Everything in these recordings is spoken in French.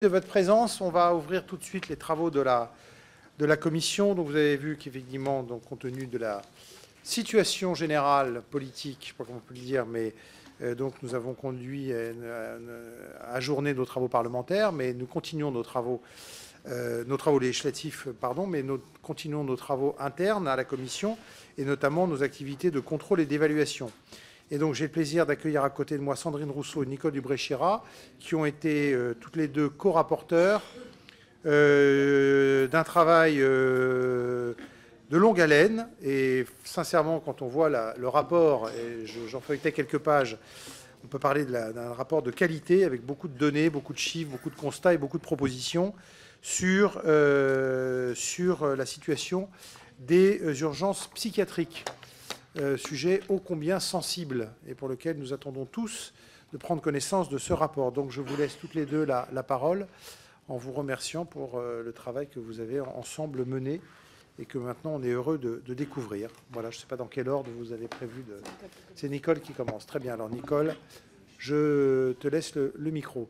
De votre présence, on va ouvrir tout de suite les travaux de la commission. Donc vous avez vu qu'effectivement, compte tenu de la situation générale politique, je ne sais pas comment on peut le dire, mais donc nous avons conduit à ajourner nos travaux parlementaires, mais nous continuons nos travaux législatifs, mais nous continuons nos travaux internes à la commission et notamment nos activités de contrôle et d'évaluation. Et donc, j'ai le plaisir d'accueillir à côté de moi Sandrine Rousseau et Nicole Dubré-Chirat, qui ont été toutes les deux co-rapporteurs d'un travail de longue haleine. Et sincèrement, quand on voit le rapport, et j'en feuilletais quelques pages, on peut parler d'un rapport de qualité avec beaucoup de données, beaucoup de chiffres, beaucoup de constats et beaucoup de propositions sur la situation des urgences psychiatriques. Sujet ô combien sensible et pour lequel nous attendons tous de prendre connaissance de ce rapport. Donc je vous laisse toutes les deux la parole en vous remerciant pour le travail que vous avez ensemble mené et que maintenant on est heureux de découvrir. Voilà, je ne sais pas dans quel ordre vous avez prévu de... C'est Nicole qui commence. Très bien. Alors Nicole, je te laisse le micro.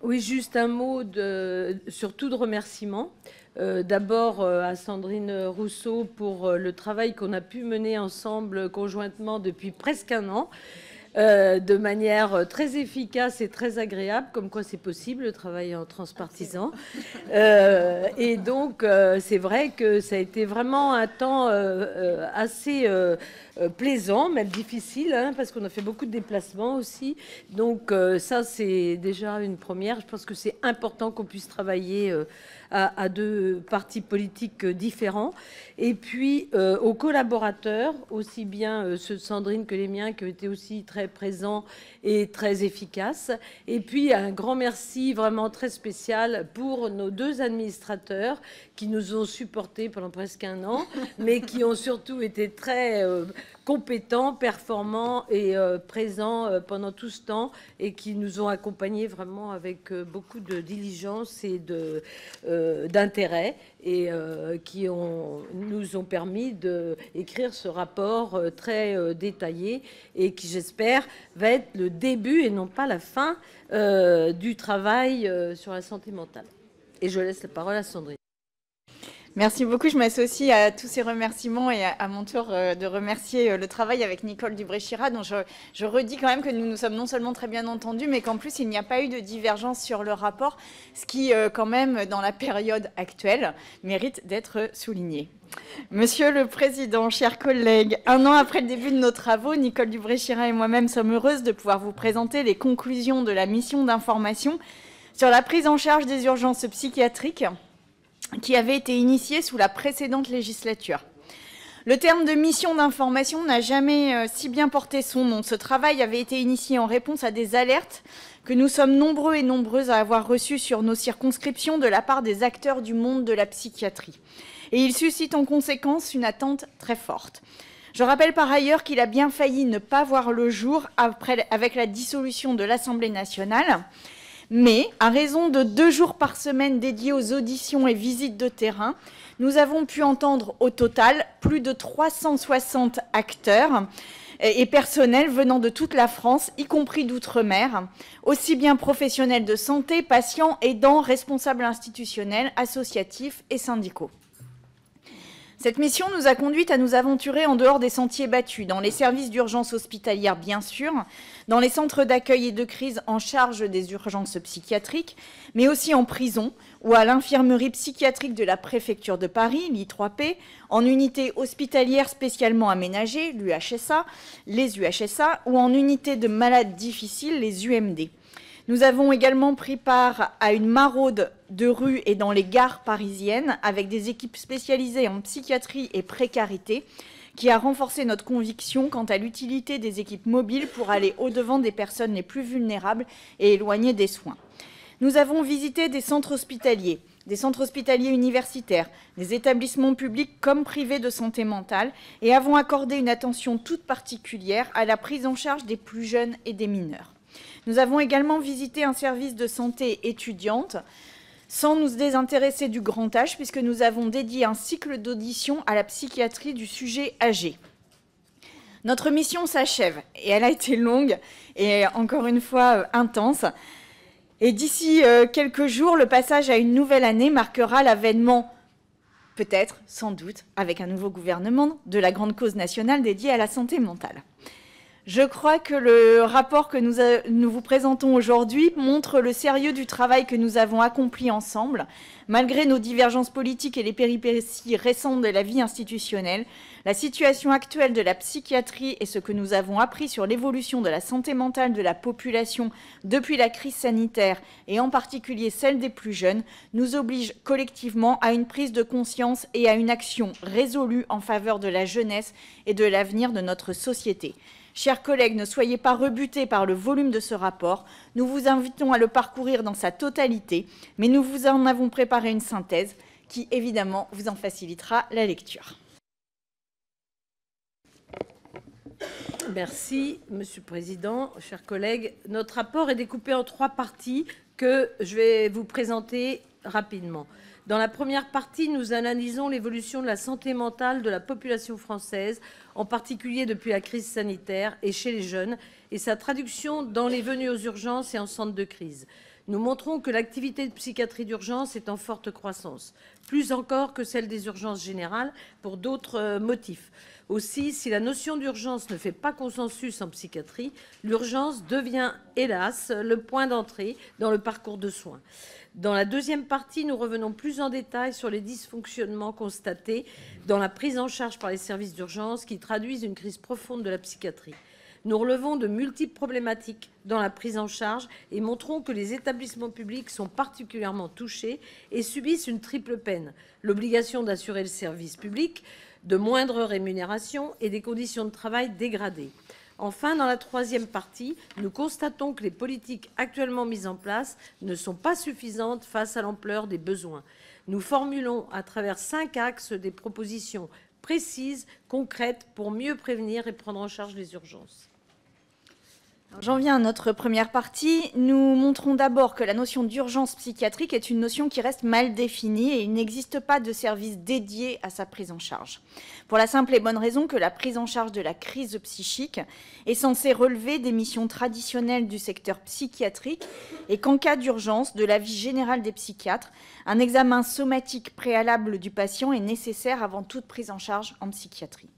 Oui, juste un mot surtout de remerciement. D'abord à Sandrine Rousseau pour le travail qu'on a pu mener ensemble conjointement depuis presque un an, de manière très efficace et très agréable, comme quoi c'est possible le travail en transpartisan. Et donc c'est vrai que ça a été vraiment un temps assez plaisant, même difficile, hein, parce qu'on a fait beaucoup de déplacements aussi. Donc ça, c'est déjà une première. Je pense que c'est important qu'on puisse travailler à deux partis politiques différents. Et puis aux collaborateurs, aussi bien ceux de Sandrine que les miens, qui ont été aussi très présents et très efficaces. Et puis un grand merci vraiment très spécial pour nos deux administrateurs qui nous ont supportés pendant presque un an, mais qui ont surtout été très compétents, performants et présents pendant tout ce temps et qui nous ont accompagnés vraiment avec beaucoup de diligence et d'intérêt et qui nous ont permis d'écrire ce rapport très détaillé et qui, j'espère, va être le début et non pas la fin du travail sur la santé mentale. Et je laisse la parole à Sandrine. Merci beaucoup. Je m'associe à tous ces remerciements et à mon tour de remercier le travail avec Nicole Dubré-Chirat, dont je redis quand même que nous nous sommes non seulement très bien entendus, mais qu'en plus, il n'y a pas eu de divergence sur le rapport, ce qui, quand même, dans la période actuelle, mérite d'être souligné. Monsieur le Président, chers collègues, un an après le début de nos travaux, Nicole Dubré-Chirat et moi-même sommes heureuses de pouvoir vous présenter les conclusions de la mission d'information sur la prise en charge des urgences psychiatriques qui avait été initiée sous la précédente législature. Le terme de mission d'information n'a jamais si bien porté son nom. Ce travail avait été initié en réponse à des alertes que nous sommes nombreux et nombreuses à avoir reçues sur nos circonscriptions de la part des acteurs du monde de la psychiatrie. Et il suscite en conséquence une attente très forte. Je rappelle par ailleurs qu'il a bien failli ne pas voir le jour avec la dissolution de l'Assemblée nationale. Mais, à raison de 2 jours par semaine dédiés aux auditions et visites de terrain, nous avons pu entendre au total plus de 360 acteurs et personnels venant de toute la France, y compris d'outre-mer, aussi bien professionnels de santé, patients, aidants, responsables institutionnels, associatifs et syndicaux. Cette mission nous a conduites à nous aventurer en dehors des sentiers battus, dans les services d'urgence hospitalière bien sûr, dans les centres d'accueil et de crise en charge des urgences psychiatriques, mais aussi en prison ou à l'infirmerie psychiatrique de la préfecture de Paris, l'I3P, en unité hospitalière spécialement aménagée, l'UHSA, les UHSA, ou en unité de malades difficiles, les UMD. Nous avons également pris part à une maraude de rue et dans les gares parisiennes avec des équipes spécialisées en psychiatrie et précarité qui a renforcé notre conviction quant à l'utilité des équipes mobiles pour aller au-devant des personnes les plus vulnérables et éloignées des soins. Nous avons visité des centres hospitaliers universitaires, des établissements publics comme privés de santé mentale et avons accordé une attention toute particulière à la prise en charge des plus jeunes et des mineurs. Nous avons également visité un service de santé étudiante, sans nous désintéresser du grand âge, puisque nous avons dédié un cycle d'audition à la psychiatrie du sujet âgé. Notre mission s'achève, et elle a été longue et encore une fois intense. Et d'ici quelques jours, le passage à une nouvelle année marquera l'avènement, peut-être, sans doute, avec un nouveau gouvernement, de la grande cause nationale dédiée à la santé mentale. Je crois que le rapport que nous vous présentons aujourd'hui montre le sérieux du travail que nous avons accompli ensemble. Malgré nos divergences politiques et les péripéties récentes de la vie institutionnelle, la situation actuelle de la psychiatrie et ce que nous avons appris sur l'évolution de la santé mentale de la population depuis la crise sanitaire, et en particulier celle des plus jeunes, nous oblige collectivement à une prise de conscience et à une action résolue en faveur de la jeunesse et de l'avenir de notre société. Chers collègues, ne soyez pas rebutés par le volume de ce rapport. Nous vous invitons à le parcourir dans sa totalité, mais nous vous en avons préparé une synthèse qui, évidemment, vous en facilitera la lecture. Merci, Monsieur le Président. Chers collègues, notre rapport est découpé en 3 parties que je vais vous présenter rapidement. Dans la première partie, nous analysons l'évolution de la santé mentale de la population française, en particulier depuis la crise sanitaire et chez les jeunes, et sa traduction dans les venues aux urgences et en centre de crise. Nous montrons que l'activité de psychiatrie d'urgence est en forte croissance, plus encore que celle des urgences générales, pour d'autres motifs. Aussi, si la notion d'urgence ne fait pas consensus en psychiatrie, l'urgence devient, hélas, le point d'entrée dans le parcours de soins. Dans la deuxième partie, nous revenons plus en détail sur les dysfonctionnements constatés dans la prise en charge par les services d'urgence qui traduisent une crise profonde de la psychiatrie. Nous relevons de multiples problématiques dans la prise en charge et montrons que les établissements publics sont particulièrement touchés et subissent une triple peine: l'obligation d'assurer le service public, de moindres rémunérations et des conditions de travail dégradées. Enfin, dans la troisième partie, nous constatons que les politiques actuellement mises en place ne sont pas suffisantes face à l'ampleur des besoins. Nous formulons à travers 5 axes des propositions précises, concrètes, pour mieux prévenir et prendre en charge les urgences. J'en viens à notre première partie. Nous montrons d'abord que la notion d'urgence psychiatrique est une notion qui reste mal définie et il n'existe pas de service dédié à sa prise en charge. Pour la simple et bonne raison que la prise en charge de la crise psychique est censée relever des missions traditionnelles du secteur psychiatrique et qu'en cas d'urgence de la vie générale des psychiatres, un examen somatique préalable du patient est nécessaire avant toute prise en charge en psychiatrie.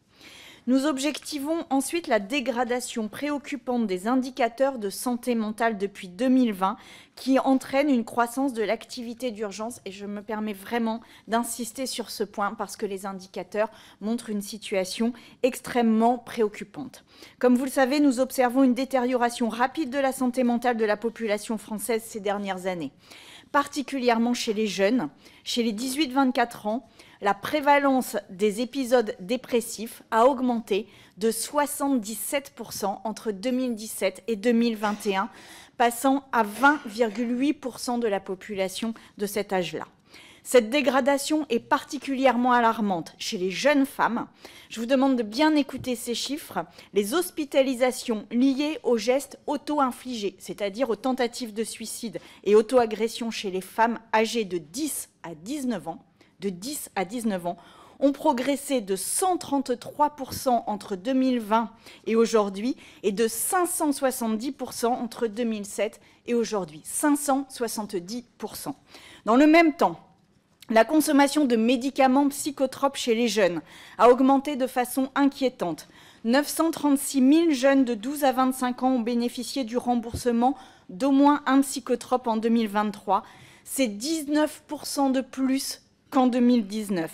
Nous objectivons ensuite la dégradation préoccupante des indicateurs de santé mentale depuis 2020 qui entraîne une croissance de l'activité d'urgence et je me permets vraiment d'insister sur ce point parce que les indicateurs montrent une situation extrêmement préoccupante. Comme vous le savez, nous observons une détérioration rapide de la santé mentale de la population française ces dernières années, particulièrement chez les jeunes, chez les 18-24 ans. La prévalence des épisodes dépressifs a augmenté de 77% entre 2017 et 2021, passant à 20,8% de la population de cet âge-là. Cette dégradation est particulièrement alarmante chez les jeunes femmes. Je vous demande de bien écouter ces chiffres. Les hospitalisations liées aux gestes auto-infligés, c'est-à-dire aux tentatives de suicide et auto-agressions chez les femmes âgées de 10 à 19 ans, ont progressé de 133% entre 2020 et aujourd'hui et de 570% entre 2007 et aujourd'hui. 570%. Dans le même temps, la consommation de médicaments psychotropes chez les jeunes a augmenté de façon inquiétante. 936 000 jeunes de 12 à 25 ans ont bénéficié du remboursement d'au moins un psychotrope en 2023. C'est 19% de plus qu'en 2019.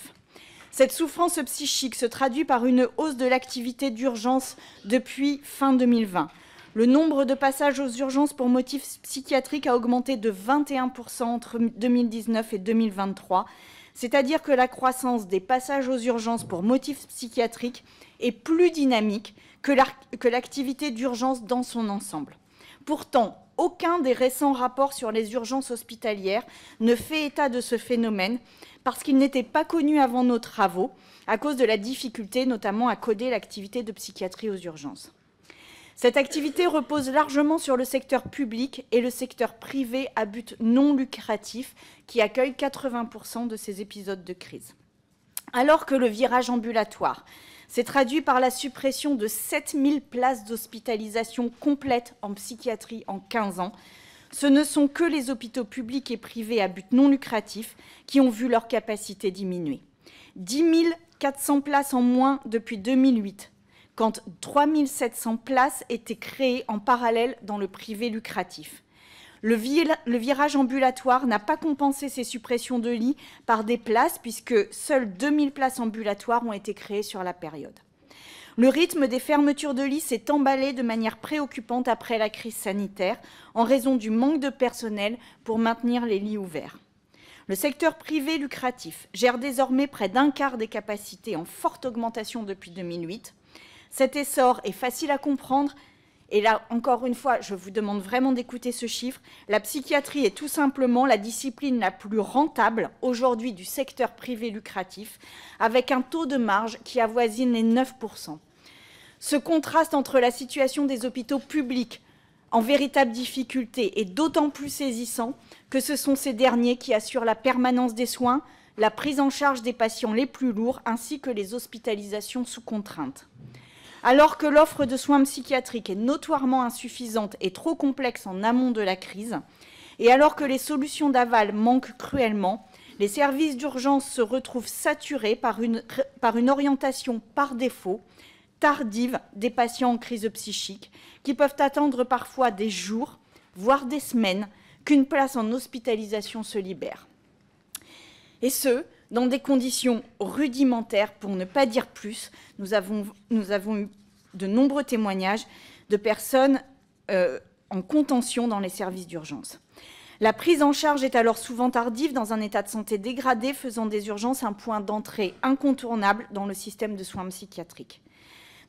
Cette souffrance psychique se traduit par une hausse de l'activité d'urgence depuis fin 2020. Le nombre de passages aux urgences pour motifs psychiatriques a augmenté de 21% entre 2019 et 2023, c'est-à-dire que la croissance des passages aux urgences pour motifs psychiatriques est plus dynamique que l'activité d'urgence dans son ensemble. Pourtant, aucun des récents rapports sur les urgences hospitalières ne fait état de ce phénomène parce qu'il n'était pas connu avant nos travaux, à cause de la difficulté notamment à coder l'activité de psychiatrie aux urgences. Cette activité repose largement sur le secteur public et le secteur privé à but non lucratif qui accueille 80% de ces épisodes de crise. Alors que le virage ambulatoire s'est traduit par la suppression de 7000 places d'hospitalisation complète en psychiatrie en 15 ans, Ce ne sont que les hôpitaux publics et privés à but non lucratif qui ont vu leur capacité diminuer. 10 400 places en moins depuis 2008, quand 3 700 places étaient créées en parallèle dans le privé lucratif. Le virage ambulatoire n'a pas compensé ces suppressions de lits par des places, puisque seules 2000 places ambulatoires ont été créées sur la période. Le rythme des fermetures de lits s'est emballé de manière préoccupante après la crise sanitaire, en raison du manque de personnel pour maintenir les lits ouverts. Le secteur privé lucratif gère désormais près d'un quart des capacités, en forte augmentation depuis 2008. Cet essor est facile à comprendre. Et là, encore une fois, je vous demande vraiment d'écouter ce chiffre. La psychiatrie est tout simplement la discipline la plus rentable aujourd'hui du secteur privé lucratif, avec un taux de marge qui avoisine les 9%. Ce contraste entre la situation des hôpitaux publics en véritable difficulté est d'autant plus saisissant que ce sont ces derniers qui assurent la permanence des soins, la prise en charge des patients les plus lourds, ainsi que les hospitalisations sous contrainte. Alors que l'offre de soins psychiatriques est notoirement insuffisante et trop complexe en amont de la crise, et alors que les solutions d'aval manquent cruellement, les services d'urgence se retrouvent saturés par une orientation par défaut, tardive des patients en crise psychique, qui peuvent attendre parfois des jours, voire des semaines, qu'une place en hospitalisation se libère. Et ce, dans des conditions rudimentaires, pour ne pas dire plus. Nous avons eu de nombreux témoignages de personnes en contention dans les services d'urgence. La prise en charge est alors souvent tardive, dans un état de santé dégradé, faisant des urgences un point d'entrée incontournable dans le système de soins psychiatriques.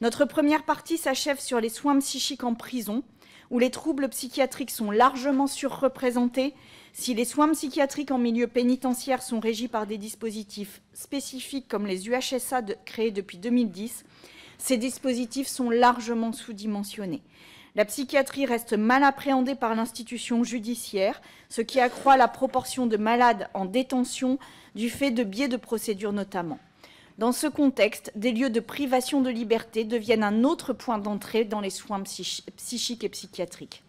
Notre première partie s'achève sur les soins psychiques en prison, où les troubles psychiatriques sont largement surreprésentés. Si les soins psychiatriques en milieu pénitentiaire sont régis par des dispositifs spécifiques comme les UHSA créés depuis 2010, ces dispositifs sont largement sous-dimensionnés. La psychiatrie reste mal appréhendée par l'institution judiciaire, ce qui accroît la proportion de malades en détention du fait de biais de procédure notamment. Dans ce contexte, des lieux de privation de liberté deviennent un autre point d'entrée dans les soins psychiques et psychiatriques.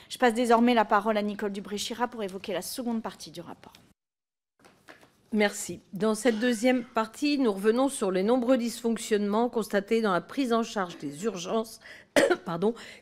Je passe désormais la parole à Nicole Dubré-Chirat pour évoquer la seconde partie du rapport. Merci. Dans cette deuxième partie, nous revenons sur les nombreux dysfonctionnements constatés dans la prise en charge des urgences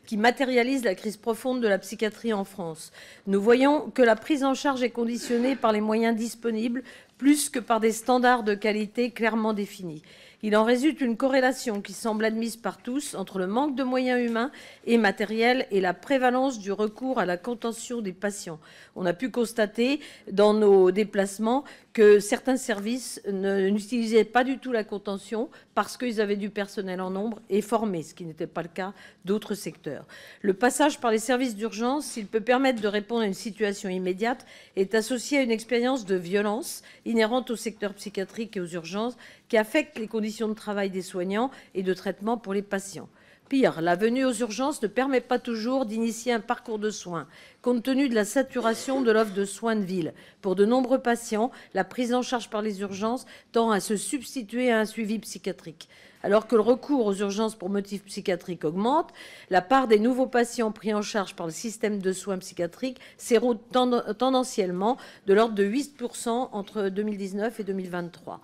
qui matérialisent la crise profonde de la psychiatrie en France. Nous voyons que la prise en charge est conditionnée par les moyens disponibles plus que par des standards de qualité clairement définis. Il en résulte une corrélation qui semble admise par tous entre le manque de moyens humains et matériels et la prévalence du recours à la contention des patients. On a pu constater dans nos déplacements que certains services n'utilisaient pas du tout la contention parce qu'ils avaient du personnel en nombre et formé, ce qui n'était pas le cas d'autres secteurs. Le passage par les services d'urgence, s'il peut permettre de répondre à une situation immédiate, est associé à une expérience de violence inhérente au secteur psychiatrique et aux urgences qui affecte les conditions de travail des soignants et de traitement pour les patients. Pire, la venue aux urgences ne permet pas toujours d'initier un parcours de soins, compte tenu de la saturation de l'offre de soins de ville. Pour de nombreux patients, la prise en charge par les urgences tend à se substituer à un suivi psychiatrique. Alors que le recours aux urgences pour motifs psychiatriques augmente, la part des nouveaux patients pris en charge par le système de soins psychiatriques s'érode tendanciellement de l'ordre de 8% entre 2019 et 2023.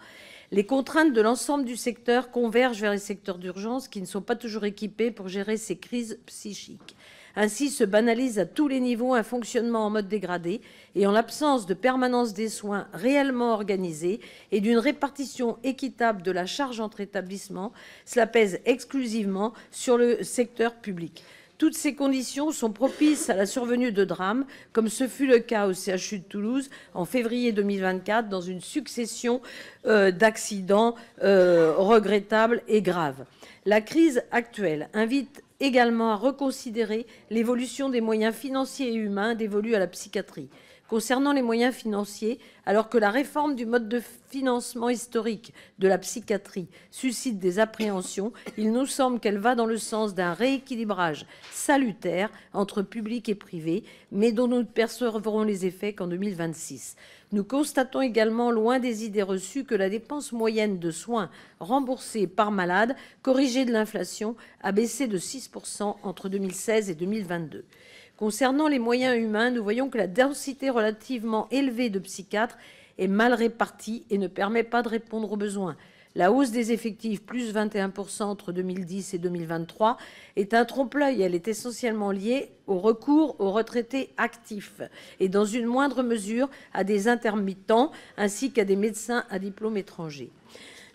Les contraintes de l'ensemble du secteur convergent vers les secteurs d'urgence qui ne sont pas toujours équipés pour gérer ces crises psychiques. Ainsi se banalise à tous les niveaux un fonctionnement en mode dégradé et en l'absence de permanence des soins réellement organisés et d'une répartition équitable de la charge entre établissements, cela pèse exclusivement sur le secteur public. Toutes ces conditions sont propices à la survenue de drames, comme ce fut le cas au CHU de Toulouse en février 2024, dans une succession d'accidents regrettables et graves. La crise actuelle invite également à reconsidérer l'évolution des moyens financiers et humains dévolus à la psychiatrie. Concernant les moyens financiers, alors que la réforme du mode de financement historique de la psychiatrie suscite des appréhensions, il nous semble qu'elle va dans le sens d'un rééquilibrage salutaire entre public et privé, mais dont nous ne percevrons les effets qu'en 2026. Nous constatons également, loin des idées reçues, que la dépense moyenne de soins remboursés par malade, corrigée de l'inflation, a baissé de 6% entre 2016 et 2022. Concernant les moyens humains, nous voyons que la densité relativement élevée de psychiatres est mal répartie et ne permet pas de répondre aux besoins. La hausse des effectifs, plus 21% entre 2010 et 2023, est un trompe-l'œil. Elle est essentiellement liée au recours aux retraités actifs et dans une moindre mesure à des intermittents ainsi qu'à des médecins à diplôme étranger.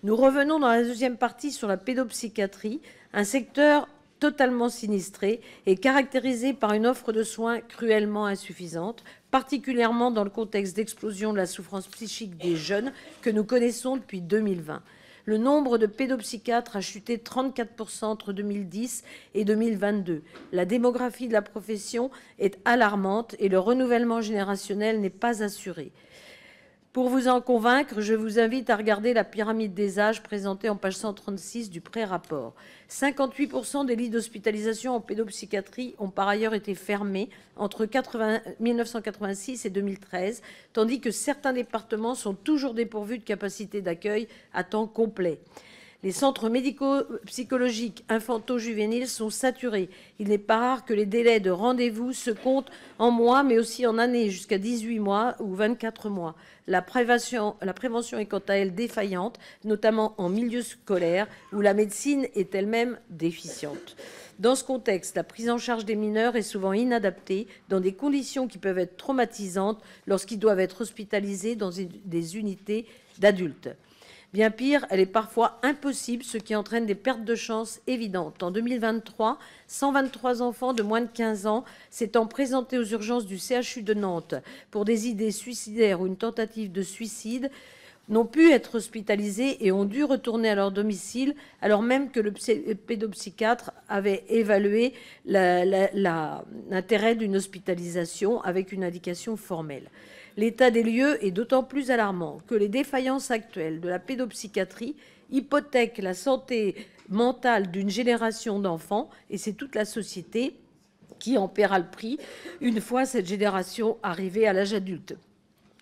Nous revenons dans la deuxième partie sur la pédopsychiatrie, un secteur totalement sinistré et caractérisé par une offre de soins cruellement insuffisante, particulièrement dans le contexte d'explosion de la souffrance psychique des jeunes que nous connaissons depuis 2020. Le nombre de pédopsychiatres a chuté de 34% entre 2010 et 2022. La démographie de la profession est alarmante et le renouvellement générationnel n'est pas assuré. Pour vous en convaincre, je vous invite à regarder la pyramide des âges présentée en page 136 du pré-rapport. 58% des lits d'hospitalisation en pédopsychiatrie ont par ailleurs été fermés entre 1986 et 2013, tandis que certains départements sont toujours dépourvus de capacité d'accueil à temps complet. Les centres médico-psychologiques infantaux-juvéniles sont saturés. Il n'est pas rare que les délais de rendez-vous se comptent en mois, mais aussi en années, jusqu'à 18 mois ou 24 mois. La prévention est quant à elle défaillante, notamment en milieu scolaire, où la médecine est elle-même déficiente. Dans ce contexte, la prise en charge des mineurs est souvent inadaptée, dans des conditions qui peuvent être traumatisantes lorsqu'ils doivent être hospitalisés dans des unités d'adultes. Bien pire, elle est parfois impossible, ce qui entraîne des pertes de chance évidentes. En 2023, 123 enfants de moins de 15 ans s'étant présentés aux urgences du CHU de Nantes pour des idées suicidaires ou une tentative de suicide n'ont pu être hospitalisés et ont dû retourner à leur domicile, alors même que le pédopsychiatre avait évalué l'intérêt d'une hospitalisation avec une indication formelle. L'état des lieux est d'autant plus alarmant que les défaillances actuelles de la pédopsychiatrie hypothèquent la santé mentale d'une génération d'enfants, et c'est toute la société qui en paiera le prix une fois cette génération arrivée à l'âge adulte.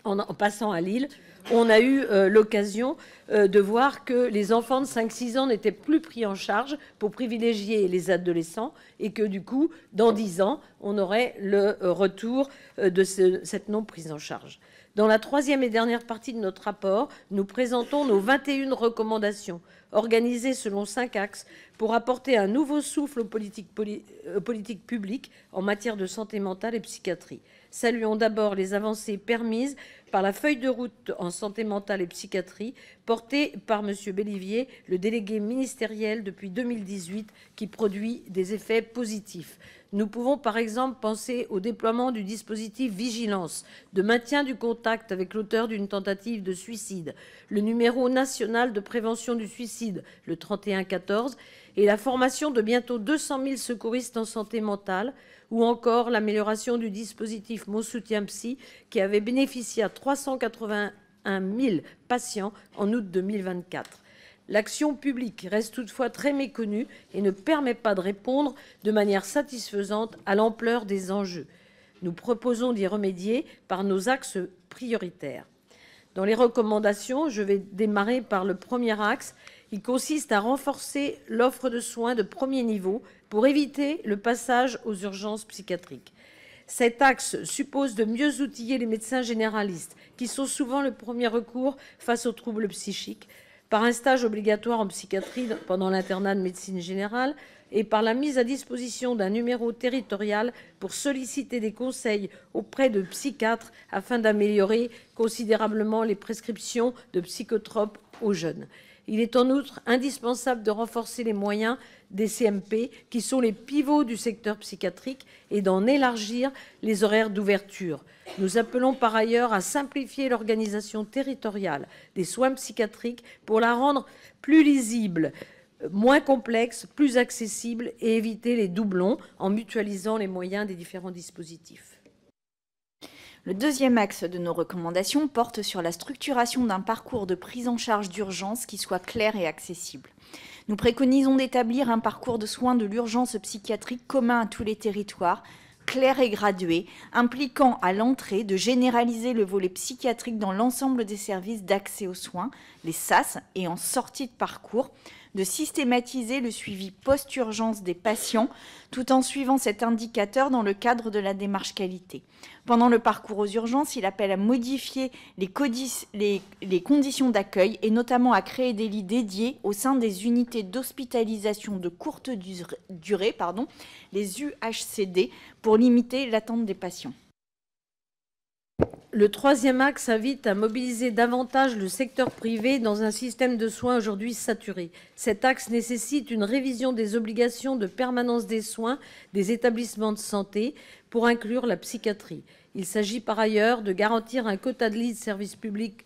En passant à Lille, on a eu l'occasion de voir que les enfants de 5-6 ans n'étaient plus pris en charge pour privilégier les adolescents et que du coup, dans 10 ans, on aurait le retour de cette non-prise en charge. Dans la troisième et dernière partie de notre rapport, nous présentons nos 21 recommandations organisées selon 5 axes pour apporter un nouveau souffle aux politiques publiques en matière de santé mentale et psychiatrie. Saluons d'abord les avancées permises par la feuille de route en santé mentale et psychiatrie portée par M. Bellivier, le délégué ministériel depuis 2018, qui produit des effets positifs. Nous pouvons par exemple penser au déploiement du dispositif Vigilance, de maintien du contact avec l'auteur d'une tentative de suicide, le numéro national de prévention du suicide, le 3114, et la formation de bientôt 200 000 secouristes en santé mentale, ou encore l'amélioration du dispositif Mon Soutien Psy, qui avait bénéficié à 381 000 patients en août 2024. L'action publique reste toutefois très méconnue et ne permet pas de répondre de manière satisfaisante à l'ampleur des enjeux. Nous proposons d'y remédier par nos axes prioritaires. Dans les recommandations, je vais démarrer par le premier axe. Il consiste à renforcer l'offre de soins de premier niveau pour éviter le passage aux urgences psychiatriques. Cet axe suppose de mieux outiller les médecins généralistes, qui sont souvent le premier recours face aux troubles psychiques, par un stage obligatoire en psychiatrie pendant l'internat de médecine générale et par la mise à disposition d'un numéro territorial pour solliciter des conseils auprès de psychiatres afin d'améliorer considérablement les prescriptions de psychotropes aux jeunes. Il est en outre indispensable de renforcer les moyens des CMP, qui sont les pivots du secteur psychiatrique, et d'en élargir les horaires d'ouverture. Nous appelons par ailleurs à simplifier l'organisation territoriale des soins psychiatriques pour la rendre plus lisible, moins complexe, plus accessible et éviter les doublons en mutualisant les moyens des différents dispositifs. Le deuxième axe de nos recommandations porte sur la structuration d'un parcours de prise en charge d'urgence qui soit clair et accessible. Nous préconisons d'établir un parcours de soins de l'urgence psychiatrique commun à tous les territoires, clair et gradué, impliquant à l'entrée de généraliser le volet psychiatrique dans l'ensemble des services d'accès aux soins, les SAS, et en sortie de parcours, de systématiser le suivi post-urgence des patients, tout en suivant cet indicateur dans le cadre de la démarche qualité. Pendant le parcours aux urgences, il appelle à modifier les conditions d'accueil et notamment à créer des lits dédiés au sein des unités d'hospitalisation de courte durée, les UHCD, pour limiter l'attente des patients. Le troisième axe invite à mobiliser davantage le secteur privé dans un système de soins aujourd'hui saturé. Cet axe nécessite une révision des obligations de permanence des soins des établissements de santé pour inclure la psychiatrie. Il s'agit par ailleurs de garantir un quota de lits de service public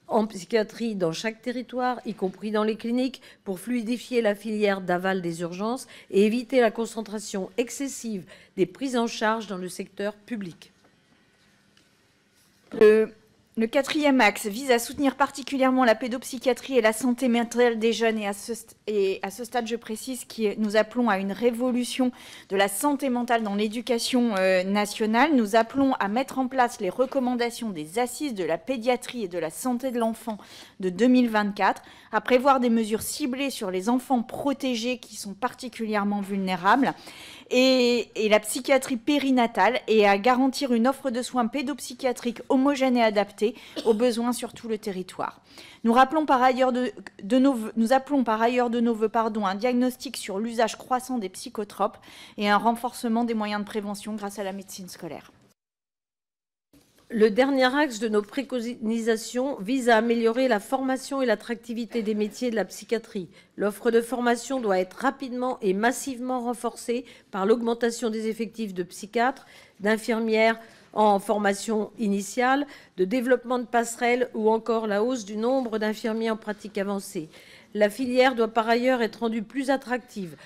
en psychiatrie dans chaque territoire, y compris dans les cliniques, pour fluidifier la filière d'aval des urgences et éviter la concentration excessive des prises en charge dans le secteur public. Le quatrième axe vise à soutenir particulièrement la pédopsychiatrie et la santé mentale des jeunes. Et à ce stade, je précise que nous appelons à une révolution de la santé mentale dans l'éducation nationale. Nous appelons à mettre en place les recommandations des assises de la pédiatrie et de la santé de l'enfant de 2024, à prévoir des mesures ciblées sur les enfants protégés qui sont particulièrement vulnérables et la psychiatrie périnatale, et à garantir une offre de soins pédopsychiatriques homogène et adaptée aux besoins sur tout le territoire. Nous appelons par ailleurs de nos voeux un diagnostic sur l'usage croissant des psychotropes et un renforcement des moyens de prévention grâce à la médecine scolaire. Le dernier axe de nos préconisations vise à améliorer la formation et l'attractivité des métiers de la psychiatrie. L'offre de formation doit être rapidement et massivement renforcée par l'augmentation des effectifs de psychiatres, d'infirmières en formation initiale, de développement de passerelles ou encore la hausse du nombre d'infirmiers en pratique avancée. La filière doit par ailleurs être rendue plus attractive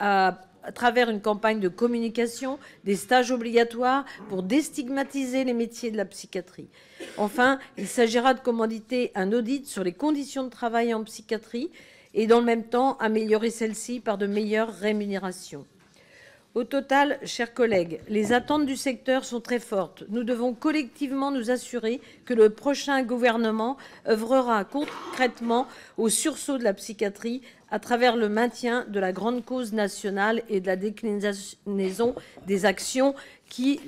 à travers une campagne de communication, des stages obligatoires pour déstigmatiser les métiers de la psychiatrie. Enfin, il s'agira de commanditer un audit sur les conditions de travail en psychiatrie et dans le même temps améliorer celles-ci par de meilleures rémunérations. Au total, chers collègues, les attentes du secteur sont très fortes. Nous devons collectivement nous assurer que le prochain gouvernement œuvrera concrètement au sursaut de la psychiatrie à travers le maintien de la grande cause nationale et de la déclinaison des actions qui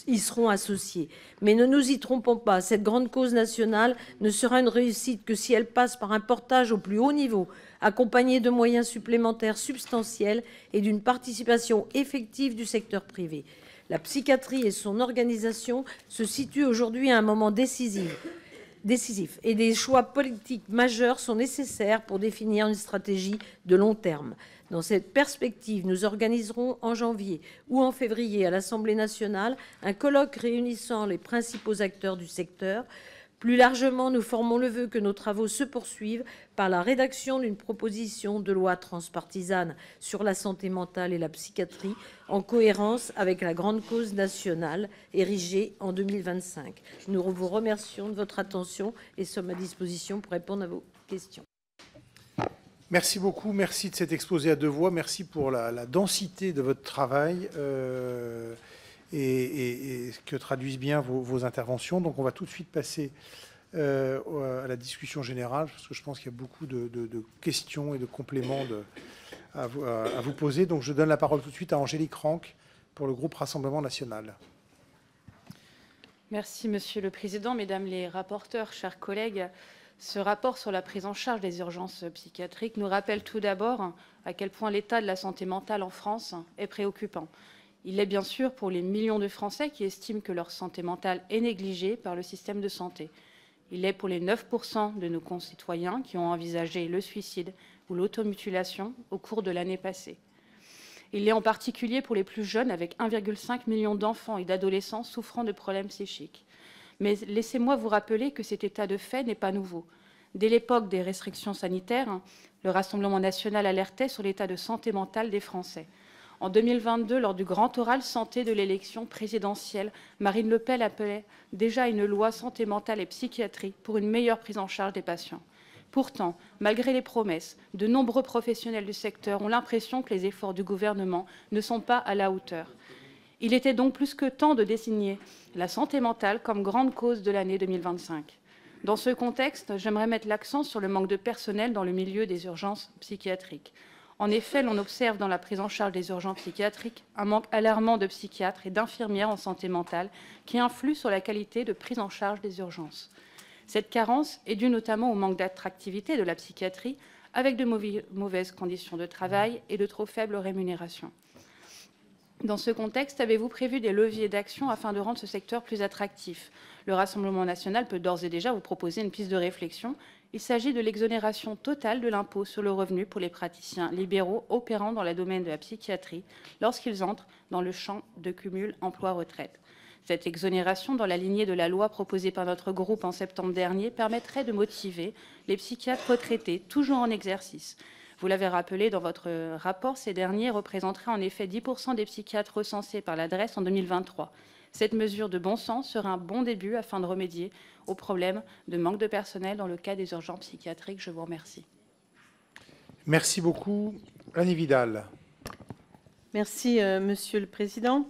y seront associées. Mais ne nous y trompons pas, cette grande cause nationale ne sera une réussite que si elle passe par un portage au plus haut niveau, accompagné de moyens supplémentaires substantiels et d'une participation effective du secteur privé. La psychiatrie et son organisation se situent aujourd'hui à un moment décisif et des choix politiques majeurs sont nécessaires pour définir une stratégie de long terme. Dans cette perspective, nous organiserons en janvier ou en février à l'Assemblée nationale un colloque réunissant les principaux acteurs du secteur. Plus largement, nous formons le vœu que nos travaux se poursuivent par la rédaction d'une proposition de loi transpartisane sur la santé mentale et la psychiatrie, en cohérence avec la grande cause nationale érigée en 2025. Nous vous remercions de votre attention et sommes à disposition pour répondre à vos questions. Merci beaucoup, merci de cet exposé à deux voix, merci pour la densité de votre travail et que traduisent bien vos interventions. Donc on va tout de suite passer à la discussion générale, parce que je pense qu'il y a beaucoup de questions et de compléments à vous poser. Donc je donne la parole tout de suite à Angélique Ranck pour le groupe Rassemblement national. Merci Monsieur le Président, Mesdames les rapporteurs, chers collègues. Ce rapport sur la prise en charge des urgences psychiatriques nous rappelle tout d'abord à quel point l'état de la santé mentale en France est préoccupant. Il l'est bien sûr pour les millions de Français qui estiment que leur santé mentale est négligée par le système de santé. Il l'est pour les 9% de nos concitoyens qui ont envisagé le suicide ou l'automutilation au cours de l'année passée. Il l'est en particulier pour les plus jeunes, avec 1,5 million d'enfants et d'adolescents souffrant de problèmes psychiques. Mais laissez-moi vous rappeler que cet état de fait n'est pas nouveau. Dès l'époque des restrictions sanitaires, le Rassemblement national alertait sur l'état de santé mentale des Français. En 2022, lors du grand oral santé de l'élection présidentielle, Marine Le Pen appelait déjà à une loi santé mentale et psychiatrie pour une meilleure prise en charge des patients. Pourtant, malgré les promesses, de nombreux professionnels du secteur ont l'impression que les efforts du gouvernement ne sont pas à la hauteur. Il était donc plus que temps de désigner la santé mentale comme grande cause de l'année 2025. Dans ce contexte, j'aimerais mettre l'accent sur le manque de personnel dans le milieu des urgences psychiatriques. En effet, l'on observe dans la prise en charge des urgences psychiatriques un manque alarmant de psychiatres et d'infirmières en santé mentale qui influe sur la qualité de prise en charge des urgences. Cette carence est due notamment au manque d'attractivité de la psychiatrie, avec de mauvaises conditions de travail et de trop faibles rémunérations. Dans ce contexte, avez-vous prévu des leviers d'action afin de rendre ce secteur plus attractif? Le Rassemblement national peut d'ores et déjà vous proposer une piste de réflexion. Il s'agit de l'exonération totale de l'impôt sur le revenu pour les praticiens libéraux opérant dans le domaine de la psychiatrie lorsqu'ils entrent dans le champ de cumul emploi-retraite. Cette exonération, dans la lignée de la loi proposée par notre groupe en septembre dernier, permettrait de motiver les psychiatres retraités, toujours en exercice. Vous l'avez rappelé dans votre rapport, ces derniers représenteraient en effet 10% des psychiatres recensés par l'adresse en 2023. Cette mesure de bon sens sera un bon début afin de remédier au problème de manque de personnel dans le cas des urgences psychiatriques. Je vous remercie. Merci beaucoup. Annie Vidal. Merci, Monsieur le Président.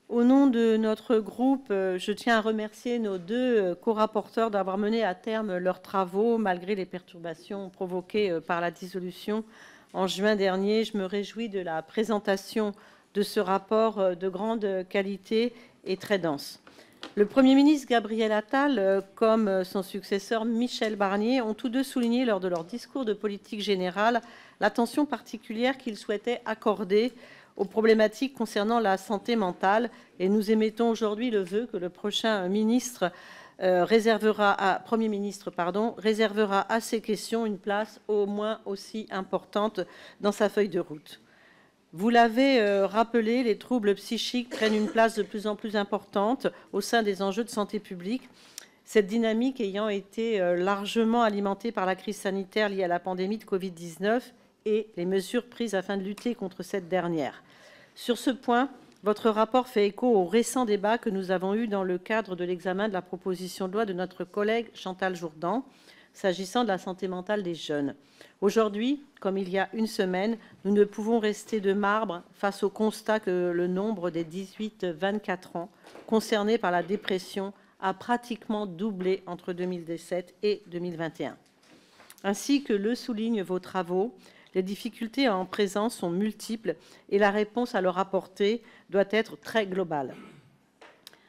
Au nom de notre groupe, je tiens à remercier nos deux co-rapporteurs d'avoir mené à terme leurs travaux malgré les perturbations provoquées par la dissolution en juin dernier. Je me réjouis de la présentation de ce rapport de grande qualité et très dense. Le Premier ministre Gabriel Attal, comme son successeur Michel Barnier, ont tous deux souligné lors de leur discours de politique générale l'attention particulière qu'ils souhaitaient accorder aux problématiques concernant la santé mentale. Et nous émettons aujourd'hui le vœu que le prochain Premier ministre réservera à ces questions une place au moins aussi importante dans sa feuille de route. Vous l'avez rappelé, les troubles psychiques prennent une place de plus en plus importante au sein des enjeux de santé publique, cette dynamique ayant été largement alimentée par la crise sanitaire liée à la pandémie de Covid-19 et les mesures prises afin de lutter contre cette dernière. Sur ce point, votre rapport fait écho aux récents débats que nous avons eus dans le cadre de l'examen de la proposition de loi de notre collègue Chantal Jourdan, s'agissant de la santé mentale des jeunes. Aujourd'hui, comme il y a une semaine, nous ne pouvons rester de marbre face au constat que le nombre des 18-24 ans concernés par la dépression a pratiquement doublé entre 2017 et 2021. Ainsi que le soulignent vos travaux, les difficultés en présence sont multiples et la réponse à leur apporter doit être très globale.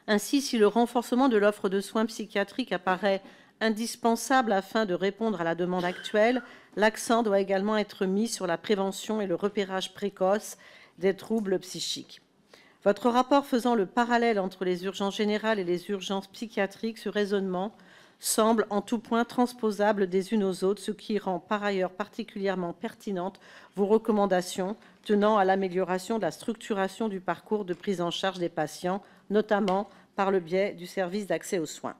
Ainsi, si le renforcement de l'offre de soins psychiatriques apparaît indispensable afin de répondre à la demande actuelle, l'accent doit également être mis sur la prévention et le repérage précoce des troubles psychiques. Votre rapport faisant le parallèle entre les urgences générales et les urgences psychiatriques, ce raisonnement semble en tout point transposable des unes aux autres, ce qui rend par ailleurs particulièrement pertinentes vos recommandations tenant à l'amélioration de la structuration du parcours de prise en charge des patients, notamment par le biais du service d'accès aux soins.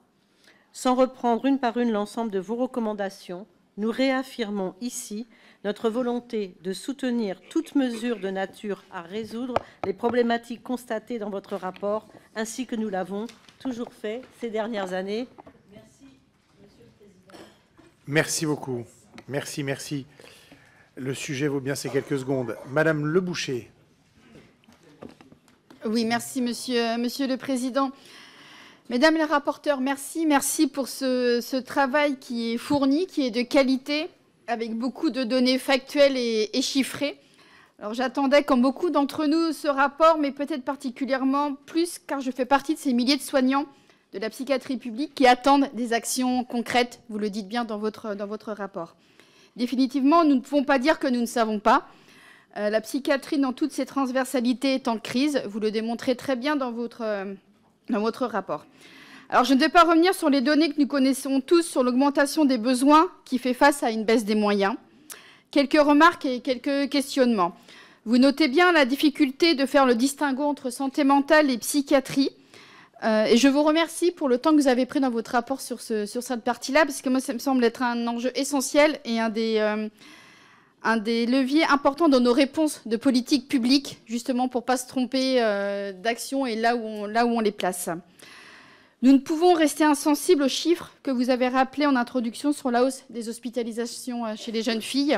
Sans reprendre une par une l'ensemble de vos recommandations, nous réaffirmons ici notre volonté de soutenir toute mesure de nature à résoudre les problématiques constatées dans votre rapport, ainsi que nous l'avons toujours fait ces dernières années. Merci, Monsieur le Président. Merci beaucoup. Merci. Le sujet vaut bien ces quelques secondes. Madame Le Boucher. Oui, merci, Monsieur le Président. Mesdames les rapporteurs, merci pour ce travail qui est fourni, qui est de qualité, avec beaucoup de données factuelles et chiffrées. Alors j'attendais, comme beaucoup d'entre nous, ce rapport, mais peut-être particulièrement plus, car je fais partie de ces milliers de soignants de la psychiatrie publique qui attendent des actions concrètes, vous le dites bien dans votre rapport. Définitivement, nous ne pouvons pas dire que nous ne savons pas. La psychiatrie, dans toutes ses transversalités, est en crise. Vous le démontrez très bien dans votre rapport. Alors, je ne vais pas revenir sur les données que nous connaissons tous sur l'augmentation des besoins qui fait face à une baisse des moyens. Quelques remarques et quelques questionnements. Vous notez bien la difficulté de faire le distinguo entre santé mentale et psychiatrie. Et je vous remercie pour le temps que vous avez pris dans votre rapport sur cette partie-là, parce que moi, ça me semble être un enjeu essentiel et un des leviers importants dans nos réponses de politique publique, justement pour ne pas se tromper d'action et là où on les place. Nous ne pouvons rester insensibles aux chiffres que vous avez rappelés en introduction sur la hausse des hospitalisations chez les jeunes filles,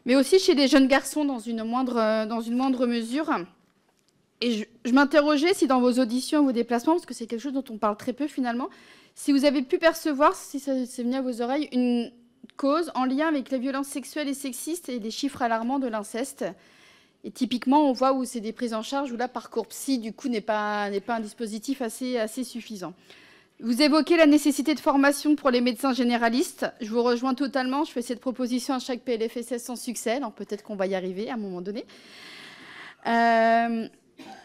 mais aussi chez les jeunes garçons dans une moindre mesure. Et je m'interrogeais si dans vos auditions, vos déplacements, parce que c'est quelque chose dont on parle très peu finalement, Si vous avez pu percevoir, si ça c'est venu à vos oreilles, une cause en lien avec les violences sexuelles et sexistes et les chiffres alarmants de l'inceste. Et typiquement, on voit où c'est des prises en charge, où là, Parcours Psy, du coup, n'est pas un dispositif assez suffisant. Vous évoquez la nécessité de formation pour les médecins généralistes. Je vous rejoins totalement. Je fais cette proposition à chaque PLFSS sans succès. Alors peut-être qu'on va y arriver à un moment donné.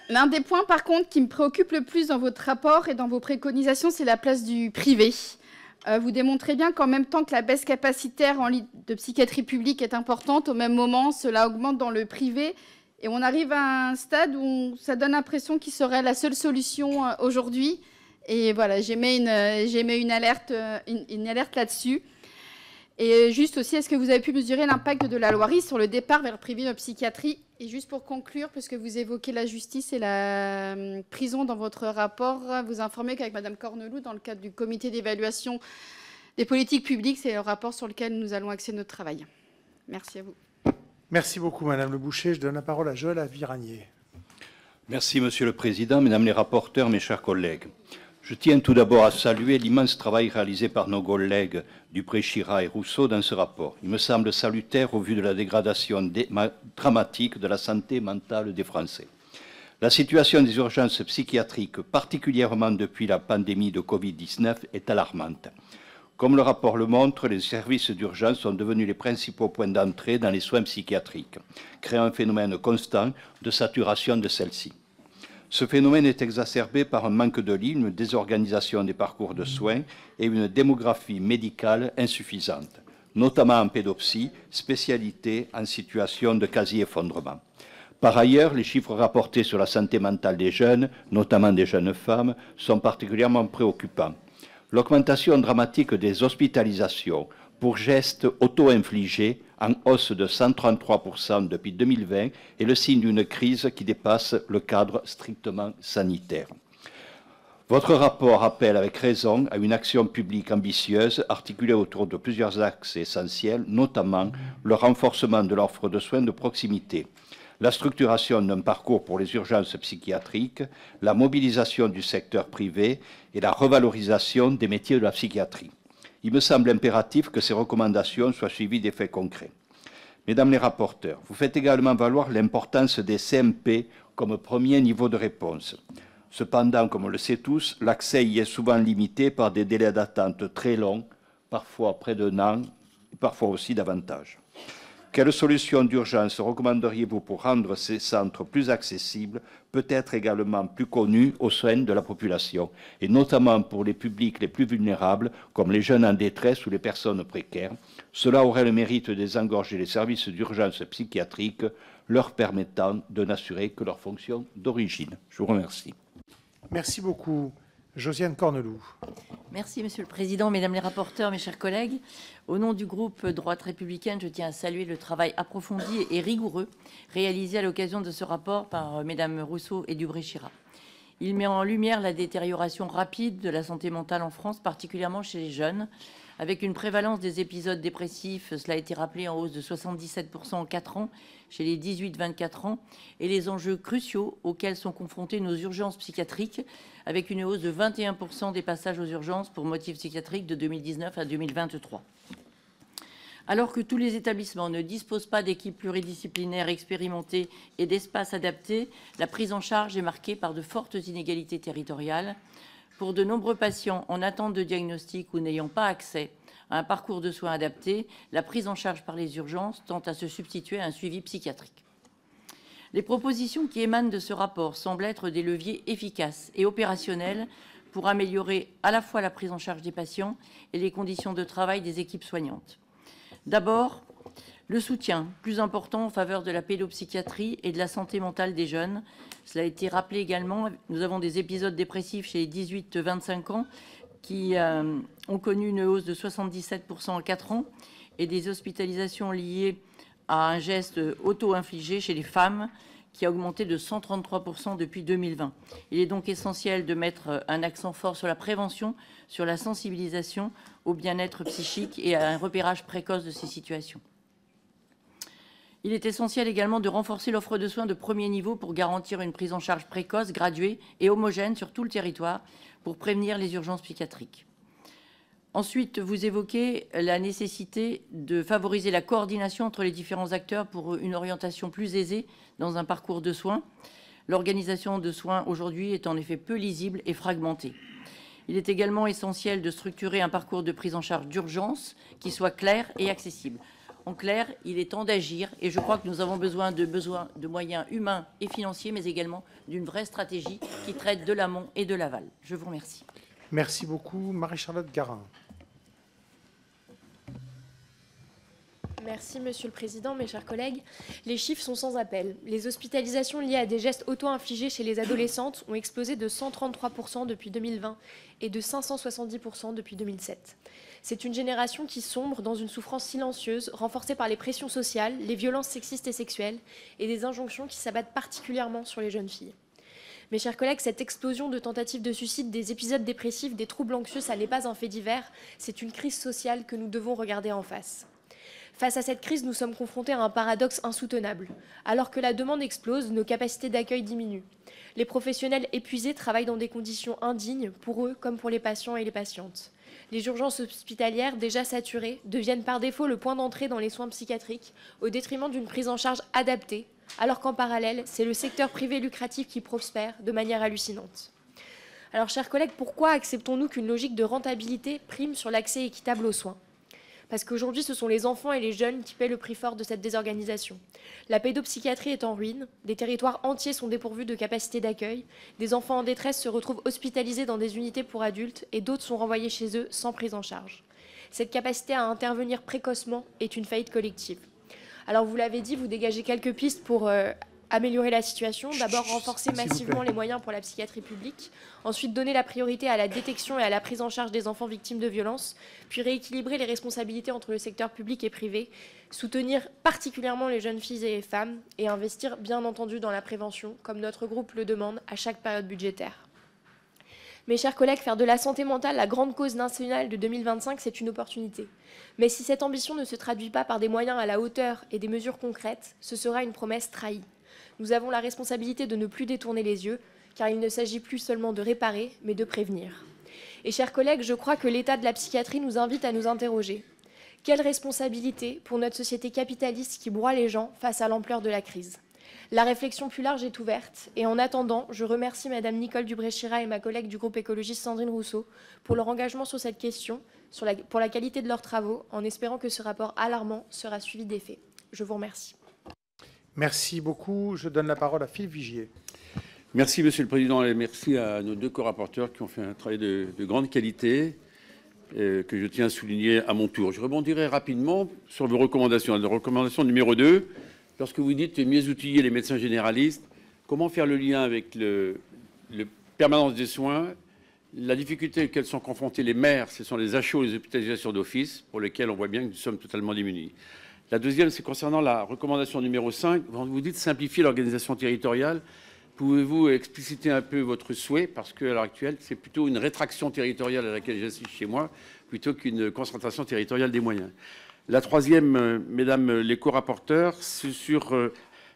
L'un des points, par contre, qui me préoccupe le plus dans votre rapport et dans vos préconisations, c'est la place du privé. Vous démontrez bien qu'en même temps que la baisse capacitaire en lit de psychiatrie publique est importante, au même moment, cela augmente dans le privé. Et on arrive à un stade où ça donne l'impression qu'il serait la seule solution aujourd'hui. Et voilà, j'émets une alerte là-dessus. Et juste aussi, est-ce que vous avez pu mesurer l'impact de la loi RIS sur le départ vers le privé de psychiatrie? Et juste pour conclure, puisque vous évoquez la justice et la prison dans votre rapport, vous informez qu'avec Mme Corneloup, dans le cadre du comité d'évaluation des politiques publiques, c'est le rapport sur lequel nous allons axer notre travail. Merci à vous. Merci beaucoup, Madame Le Boucher. Je donne la parole à Joël Aviragnet. Merci, Monsieur le Président, Mesdames les rapporteurs, mes chers collègues. Je tiens tout d'abord à saluer l'immense travail réalisé par nos collègues Dubré, Chirat et Rousseau dans ce rapport. Il me semble salutaire au vu de la dégradation dramatique de la santé mentale des Français. La situation des urgences psychiatriques, particulièrement depuis la pandémie de Covid-19, est alarmante. Comme le rapport le montre, les services d'urgence sont devenus les principaux points d'entrée dans les soins psychiatriques, créant un phénomène constant de saturation de celles-ci. Ce phénomène est exacerbé par un manque de lits, une désorganisation des parcours de soins et une démographie médicale insuffisante, notamment en pédopsie, spécialité en situation de quasi-effondrement. Par ailleurs, les chiffres rapportés sur la santé mentale des jeunes, notamment des jeunes femmes, sont particulièrement préoccupants. L'augmentation dramatique des hospitalisations pour gestes auto-infligés, en hausse de 133% depuis 2020, est le signe d'une crise qui dépasse le cadre strictement sanitaire. Votre rapport appelle avec raison à une action publique ambitieuse articulée autour de plusieurs axes essentiels, notamment le renforcement de l'offre de soins de proximité, la structuration d'un parcours pour les urgences psychiatriques, la mobilisation du secteur privé et la revalorisation des métiers de la psychiatrie. Il me semble impératif que ces recommandations soient suivies d'effets concrets. Mesdames les rapporteurs, vous faites également valoir l'importance des CMP comme premier niveau de réponse. Cependant, comme on le sait tous, l'accès y est souvent limité par des délais d'attente très longs, parfois près d'un an, et parfois aussi davantage. Quelles solutions d'urgence recommanderiez-vous pour rendre ces centres plus accessibles, peut-être également plus connus aux soins de la population, et notamment pour les publics les plus vulnérables, comme les jeunes en détresse ou les personnes précaires? Cela aurait le mérite de désengorger les services d'urgence psychiatrique, leur permettant de n'assurer que leur fonction d'origine. Je vous remercie. Merci beaucoup. Josiane Corneloup. Merci, Monsieur le Président, Mesdames les rapporteurs, mes chers collègues. Au nom du groupe Droite républicaine, je tiens à saluer le travail approfondi et rigoureux réalisé à l'occasion de ce rapport par Mesdames Rousseau et Dubré-Chirat. Il met en lumière la détérioration rapide de la santé mentale en France, particulièrement chez les jeunes, avec une prévalence des épisodes dépressifs, cela a été rappelé, en hausse de 77% en 4 ans chez les 18-24 ans, et les enjeux cruciaux auxquels sont confrontées nos urgences psychiatriques, avec une hausse de 21% des passages aux urgences pour motifs psychiatriques de 2019 à 2023. Alors que tous les établissements ne disposent pas d'équipes pluridisciplinaires expérimentées et d'espaces adaptés, la prise en charge est marquée par de fortes inégalités territoriales. Pour de nombreux patients en attente de diagnostic ou n'ayant pas accès à un parcours de soins adapté, la prise en charge par les urgences tend à se substituer à un suivi psychiatrique. Les propositions qui émanent de ce rapport semblent être des leviers efficaces et opérationnels pour améliorer à la fois la prise en charge des patients et les conditions de travail des équipes soignantes. D'abord, le soutien plus important en faveur de la pédopsychiatrie et de la santé mentale des jeunes. Cela a été rappelé également. Nous avons des épisodes dépressifs chez les 18-25 ans qui ont connu une hausse de 77% en 4 ans et des hospitalisations liées à un geste auto-infligé chez les femmes qui a augmenté de 133% depuis 2020. Il est donc essentiel de mettre un accent fort sur la prévention, sur la sensibilisation au bien-être psychique et à un repérage précoce de ces situations. Il est essentiel également de renforcer l'offre de soins de premier niveau pour garantir une prise en charge précoce, graduée et homogène sur tout le territoire pour prévenir les urgences psychiatriques. Ensuite, vous évoquez la nécessité de favoriser la coordination entre les différents acteurs pour une orientation plus aisée dans un parcours de soins. L'organisation de soins aujourd'hui est en effet peu lisible et fragmentée. Il est également essentiel de structurer un parcours de prise en charge d'urgence qui soit clair et accessible. En clair, il est temps d'agir et je crois que nous avons besoin de moyens humains et financiers, mais également d'une vraie stratégie qui traite de l'amont et de l'aval. Je vous remercie. Merci beaucoup. Marie-Charlotte Garin. Merci Monsieur le Président, mes chers collègues. Les chiffres sont sans appel. Les hospitalisations liées à des gestes auto-infligés chez les adolescentes ont explosé de 133% depuis 2020 et de 570% depuis 2007. C'est une génération qui sombre dans une souffrance silencieuse, renforcée par les pressions sociales, les violences sexistes et sexuelles et des injonctions qui s'abattent particulièrement sur les jeunes filles. Mes chers collègues, cette explosion de tentatives de suicide, des épisodes dépressifs, des troubles anxieux, ça n'est pas un fait divers, c'est une crise sociale que nous devons regarder en face. Face à cette crise, nous sommes confrontés à un paradoxe insoutenable. Alors que la demande explose, nos capacités d'accueil diminuent. Les professionnels épuisés travaillent dans des conditions indignes pour eux comme pour les patients et les patientes. Les urgences hospitalières, déjà saturées, deviennent par défaut le point d'entrée dans les soins psychiatriques, au détriment d'une prise en charge adaptée, alors qu'en parallèle, c'est le secteur privé lucratif qui prospère de manière hallucinante. Alors, chers collègues, pourquoi acceptons-nous qu'une logique de rentabilité prime sur l'accès équitable aux soins ? Parce qu'aujourd'hui, ce sont les enfants et les jeunes qui paient le prix fort de cette désorganisation. La pédopsychiatrie est en ruine, des territoires entiers sont dépourvus de capacités d'accueil, des enfants en détresse se retrouvent hospitalisés dans des unités pour adultes et d'autres sont renvoyés chez eux sans prise en charge. Cette capacité à intervenir précocement est une faillite collective. Alors, vous l'avez dit, vous dégagez quelques pistes pour améliorer la situation. D'abord, renforcer massivement les moyens pour la psychiatrie publique. Ensuite, donner la priorité à la détection et à la prise en charge des enfants victimes de violences. Puis rééquilibrer les responsabilités entre le secteur public et privé. Soutenir particulièrement les jeunes filles et les femmes. Et investir, bien entendu, dans la prévention, comme notre groupe le demande à chaque période budgétaire. Mes chers collègues, faire de la santé mentale la grande cause nationale de 2025, c'est une opportunité. Mais si cette ambition ne se traduit pas par des moyens à la hauteur et des mesures concrètes, ce sera une promesse trahie. Nous avons la responsabilité de ne plus détourner les yeux, car il ne s'agit plus seulement de réparer, mais de prévenir. Et chers collègues, je crois que l'état de la psychiatrie nous invite à nous interroger. Quelle responsabilité pour notre société capitaliste qui broie les gens face à l'ampleur de la crise ? La réflexion plus large est ouverte, et en attendant, je remercie Madame Nicole Dubré-Chirat et ma collègue du groupe écologiste Sandrine Rousseau pour leur engagement sur cette question, pour la qualité de leurs travaux, en espérant que ce rapport alarmant sera suivi d'effets. Je vous remercie. Merci beaucoup. Je donne la parole à Philippe Vigier. Merci, Monsieur le Président, et merci à nos deux co-rapporteurs qui ont fait un travail de grande qualité que je tiens à souligner à mon tour. Je rebondirai rapidement sur vos recommandations. La recommandation numéro 2, lorsque vous dites mieux outiller les médecins généralistes, comment faire le lien avec le permanence des soins, la difficulté auxquelles sont confrontés les maires, ce sont les achats, les hospitalisations d'office, pour lesquels on voit bien que nous sommes totalement démunis. La deuxième, c'est concernant la recommandation numéro 5. Vous dites simplifier l'organisation territoriale. Pouvez-vous expliciter un peu votre souhait? Parce qu'à l'heure actuelle, c'est plutôt une rétraction territoriale à laquelle j'assiste chez moi, plutôt qu'une concentration territoriale des moyens. La troisième, mesdames les co-rapporteurs, c'est sur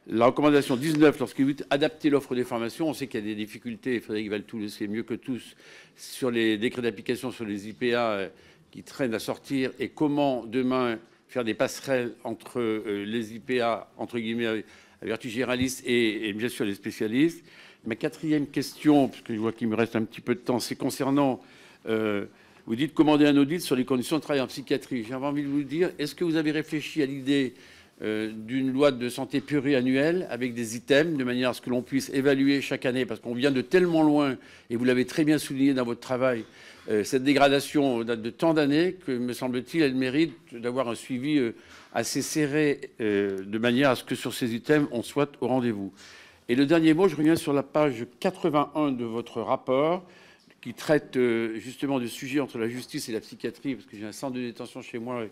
la recommandation 19, lorsque vous dites adapter l'offre des formations. On sait qu'il y a des difficultés, Frédéric Valletoux le sait mieux que tous, sur les décrets d'application sur les IPA qui traînent à sortir, et comment demain faire des passerelles entre les IPA, entre guillemets, à vertu généraliste et bien sûr les spécialistes. Ma quatrième question, parce que je vois qu'il me reste un petit peu de temps, c'est concernant, vous dites commander un audit sur les conditions de travail en psychiatrie. J'avais envie de vous dire, est-ce que vous avez réfléchi à l'idée d'une loi de santé pluriannuelle avec des items, de manière à ce que l'on puisse évaluer chaque année, parce qu'on vient de tellement loin, et vous l'avez très bien souligné dans votre travail, cette dégradation date de tant d'années que, me semble-t-il, elle mérite d'avoir un suivi assez serré, de manière à ce que sur ces items, on soit au rendez-vous. Et le dernier mot, je reviens sur la page 81 de votre rapport, qui traite justement du sujet entre la justice et la psychiatrie, parce que j'ai un centre de détention chez moi,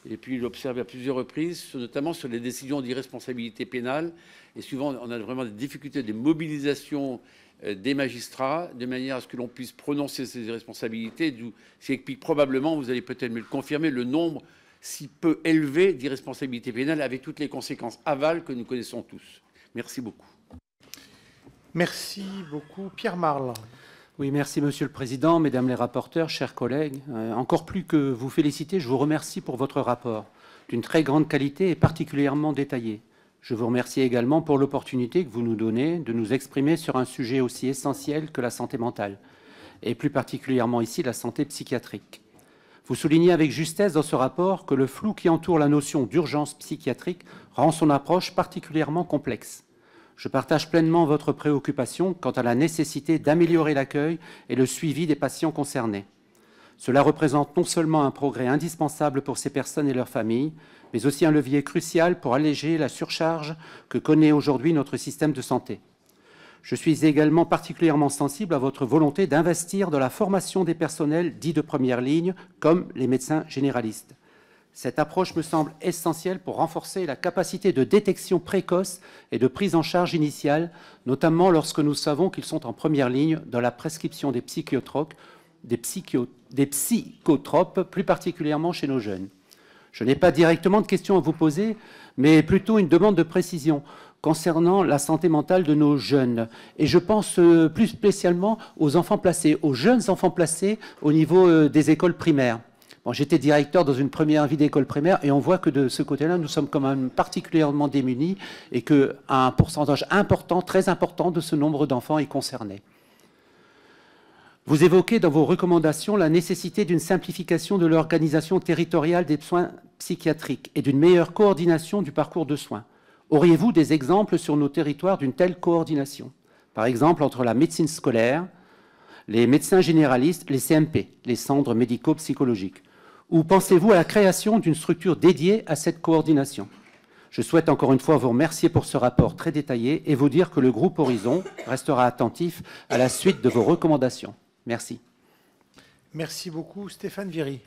et puis il l'observe à plusieurs reprises, notamment sur les décisions d'irresponsabilité pénale. Et souvent, on a vraiment des difficultés de mobilisation des magistrats, de manière à ce que l'on puisse prononcer ces irresponsabilités, ce qui explique probablement, vous allez peut-être me le confirmer, le nombre si peu élevé d'irresponsabilité pénale, avec toutes les conséquences aval que nous connaissons tous. Merci beaucoup. Merci beaucoup. Pierre Marle. Oui, merci Monsieur le Président, Mesdames les rapporteurs, chers collègues. Encore plus que vous féliciter, je vous remercie pour votre rapport, d'une très grande qualité et particulièrement détaillé. Je vous remercie également pour l'opportunité que vous nous donnez de nous exprimer sur un sujet aussi essentiel que la santé mentale, et plus particulièrement ici la santé psychiatrique. Vous soulignez avec justesse dans ce rapport que le flou qui entoure la notion d'urgence psychiatrique rend son approche particulièrement complexe. Je partage pleinement votre préoccupation quant à la nécessité d'améliorer l'accueil et le suivi des patients concernés. Cela représente non seulement un progrès indispensable pour ces personnes et leurs familles, mais aussi un levier crucial pour alléger la surcharge que connaît aujourd'hui notre système de santé. Je suis également particulièrement sensible à votre volonté d'investir dans la formation des personnels dits de première ligne, comme les médecins généralistes. Cette approche me semble essentielle pour renforcer la capacité de détection précoce et de prise en charge initiale, notamment lorsque nous savons qu'ils sont en première ligne dans la prescription des psychotropes, plus particulièrement chez nos jeunes. Je n'ai pas directement de questions à vous poser, mais plutôt une demande de précision concernant la santé mentale de nos jeunes. Et je pense plus spécialement aux enfants placés, aux jeunes enfants placés au niveau des écoles primaires. Bon, j'étais directeur dans une première vie d'école primaire et on voit que de ce côté-là, nous sommes quand même particulièrement démunis et qu'un pourcentage important, très important de ce nombre d'enfants est concerné. Vous évoquez dans vos recommandations la nécessité d'une simplification de l'organisation territoriale des soins psychiatriques et d'une meilleure coordination du parcours de soins. Auriez-vous des exemples sur nos territoires d'une telle coordination? Par exemple, entre la médecine scolaire, les médecins généralistes, les CMP, les centres médico-psychologiques. Ou pensez-vous à la création d'une structure dédiée à cette coordination? Je souhaite encore une fois vous remercier pour ce rapport très détaillé et vous dire que le groupe Horizon restera attentif à la suite de vos recommandations. Merci. Merci beaucoup. Stéphane Viry.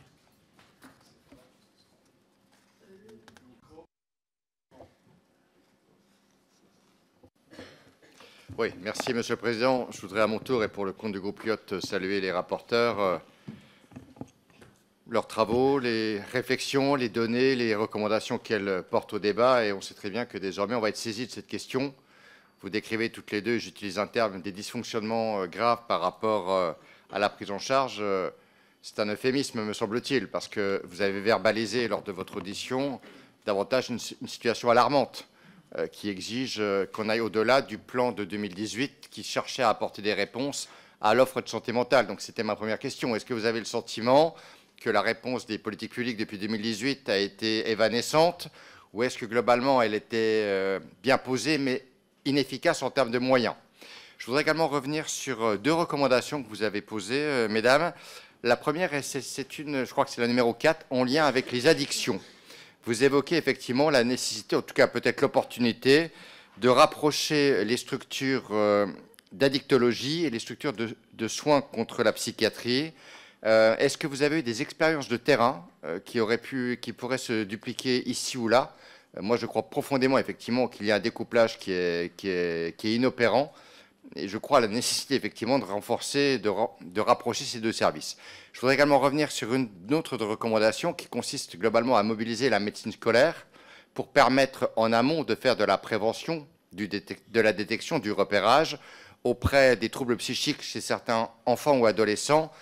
Oui, merci Monsieur le Président. Je voudrais à mon tour et pour le compte du groupe Lyot saluer les rapporteurs, leurs travaux, les réflexions, les données, les recommandations qu'elles portent au débat. Et on sait très bien que désormais, on va être saisi de cette question. Vous décrivez toutes les deux, j'utilise un terme, des dysfonctionnements graves par rapport à la prise en charge. C'est un euphémisme, me semble-t-il, parce que vous avez verbalisé lors de votre audition davantage une situation alarmante qui exige qu'on aille au-delà du plan de 2018 qui cherchait à apporter des réponses à l'offre de santé mentale. Donc c'était ma première question. Est-ce que vous avez le sentiment que la réponse des politiques publiques depuis 2018 a été évanescente ou est-ce que globalement elle était bien posée mais inefficace en termes de moyens? Je voudrais également revenir sur deux recommandations que vous avez posées, mesdames. La première, je crois que c'est la numéro 4, en lien avec les addictions. Vous évoquez effectivement la nécessité, en tout cas peut-être l'opportunité, de rapprocher les structures d'addictologie et les structures de soins contre la psychiatrie. Est-ce que vous avez eu des expériences de terrain qui pourraient se dupliquer ici ou là? Moi, je crois profondément effectivement qu'il y a un découplage qui est inopérant. Et je crois à la nécessité effectivement de renforcer, de rapprocher ces deux services. Je voudrais également revenir sur une autre recommandation qui consiste globalement à mobiliser la médecine scolaire pour permettre en amont de faire de la prévention, de la détection, du repérage auprès des troubles psychiques chez certains enfants ou adolescents.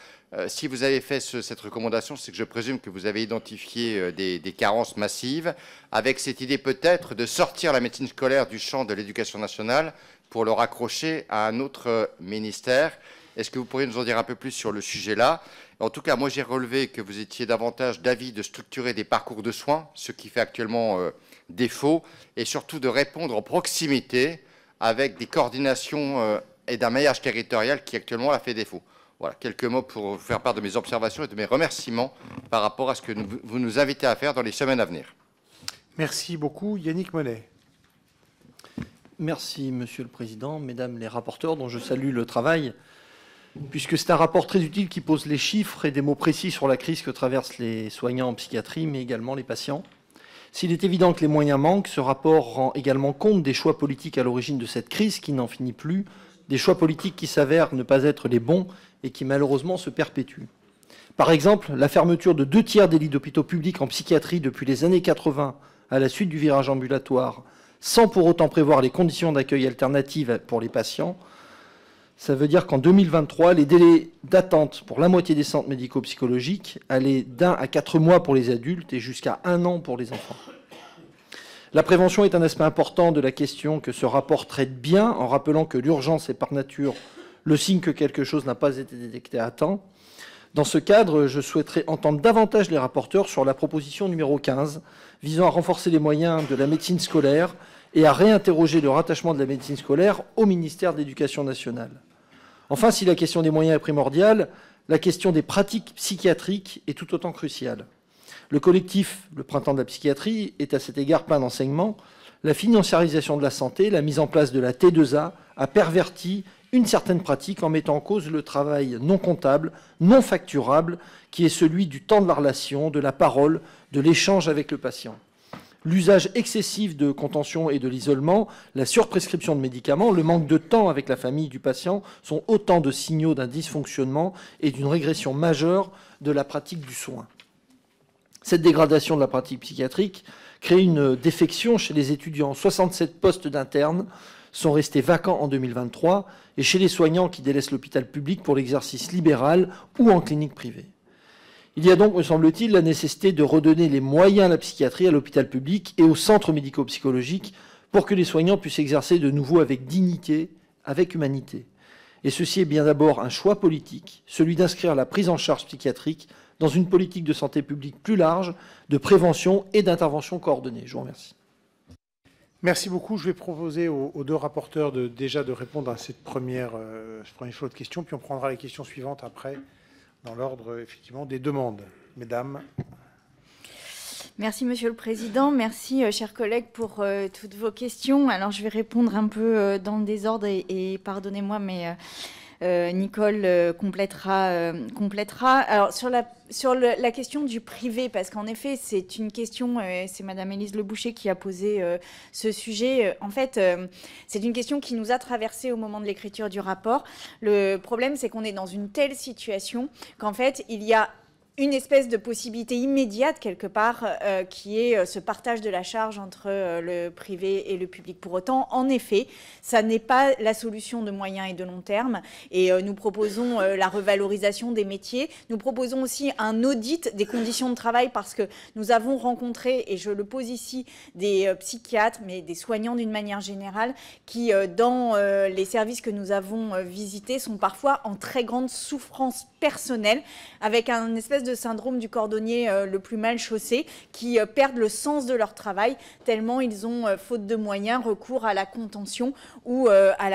Si vous avez fait cette recommandation, c'est que je présume que vous avez identifié des carences massives, avec cette idée peut-être de sortir la médecine scolaire du champ de l'éducation nationale pour le raccrocher à un autre ministère. Est-ce que vous pourriez nous en dire un peu plus sur le sujet-là? En tout cas, moi j'ai relevé que vous étiez davantage d'avis de structurer des parcours de soins, ce qui fait actuellement défaut, et surtout de répondre en proximité avec des coordinations et d'un maillage territorial qui actuellement a fait défaut. Voilà, quelques mots pour vous faire part de mes observations et de mes remerciements par rapport à ce que vous nous invitez à faire dans les semaines à venir. Merci beaucoup. Yannick Monet. Merci, Monsieur le Président, Mesdames les rapporteurs, dont je salue le travail, puisque c'est un rapport très utile qui pose les chiffres et des mots précis sur la crise que traversent les soignants en psychiatrie, mais également les patients. S'il est évident que les moyens manquent, ce rapport rend également compte des choix politiques à l'origine de cette crise qui n'en finit plus, des choix politiques qui s'avèrent ne pas être les bons et qui malheureusement se perpétuent. Par exemple, la fermeture de 2 tiers des lits d'hôpitaux publics en psychiatrie depuis les années 80 à la suite du virage ambulatoire, sans pour autant prévoir les conditions d'accueil alternatives pour les patients, Ça veut dire qu'en 2023, les délais d'attente pour la moitié des centres médico-psychologiques allaient d'1 à 4 mois pour les adultes et jusqu'à 1 an pour les enfants. La prévention est un aspect important de la question que ce rapport traite bien, en rappelant que l'urgence est par nature le signe que quelque chose n'a pas été détecté à temps. Dans ce cadre, je souhaiterais entendre davantage les rapporteurs sur la proposition numéro 15, visant à renforcer les moyens de la médecine scolaire et à réinterroger le rattachement de la médecine scolaire au ministère de l'Éducation nationale. Enfin, si la question des moyens est primordiale, la question des pratiques psychiatriques est tout autant cruciale. Le collectif Le Printemps de la psychiatrie est à cet égard plein d'enseignements. La financiarisation de la santé, la mise en place de la T2A a perverti une certaine pratique en mettant en cause le travail non comptable, non facturable, qui est celui du temps de la relation, de la parole, de l'échange avec le patient. L'usage excessif de contention et de l'isolement, la surprescription de médicaments, le manque de temps avec la famille du patient sont autant de signaux d'un dysfonctionnement et d'une régression majeure de la pratique du soin. Cette dégradation de la pratique psychiatrique crée une défection chez les étudiants. 67 postes d'internes sont restés vacants en 2023 et chez les soignants qui délaissent l'hôpital public pour l'exercice libéral ou en clinique privée. Il y a donc, me semble-t-il, la nécessité de redonner les moyens à la psychiatrie, à l'hôpital public et aux centres médico-psychologiques pour que les soignants puissent exercer de nouveau avec dignité, avec humanité. Et ceci est bien d'abord un choix politique, celui d'inscrire la prise en charge psychiatrique dans une politique de santé publique plus large, de prévention et d'intervention coordonnée. Je vous remercie. Merci beaucoup. Je vais proposer aux deux rapporteurs déjà de répondre à cette première flot de questions, puis on prendra les questions suivantes après, dans l'ordre effectivement des demandes. Mesdames. Merci, Monsieur le Président. Merci, chers collègues, pour toutes vos questions. Alors, je vais répondre un peu dans le désordre et pardonnez-moi, mais Nicole complétera. Alors, sur la question du privé, parce qu'en effet, c'est une question, c'est Madame Élise Leboucher qui a posé ce sujet. En fait, c'est une question qui nous a traversé au moment de l'écriture du rapport. Le problème, c'est qu'on est dans une telle situation qu'en fait, il y a une espèce de possibilité immédiate, quelque part, qui est ce partage de la charge entre le privé et le public. Pour autant, en effet, ça n'est pas la solution de moyen et de long terme. Et nous proposons la revalorisation des métiers. Nous proposons aussi un audit des conditions de travail parce que nous avons rencontré, et je le pose ici, des psychiatres, mais des soignants d'une manière générale, qui, dans les services que nous avons visités, sont parfois en très grande souffrance personnelle, avec un espèce de syndrome du cordonnier le plus mal chaussé, qui perdent le sens de leur travail, tellement ils ont, faute de moyens, recours à la contention ou à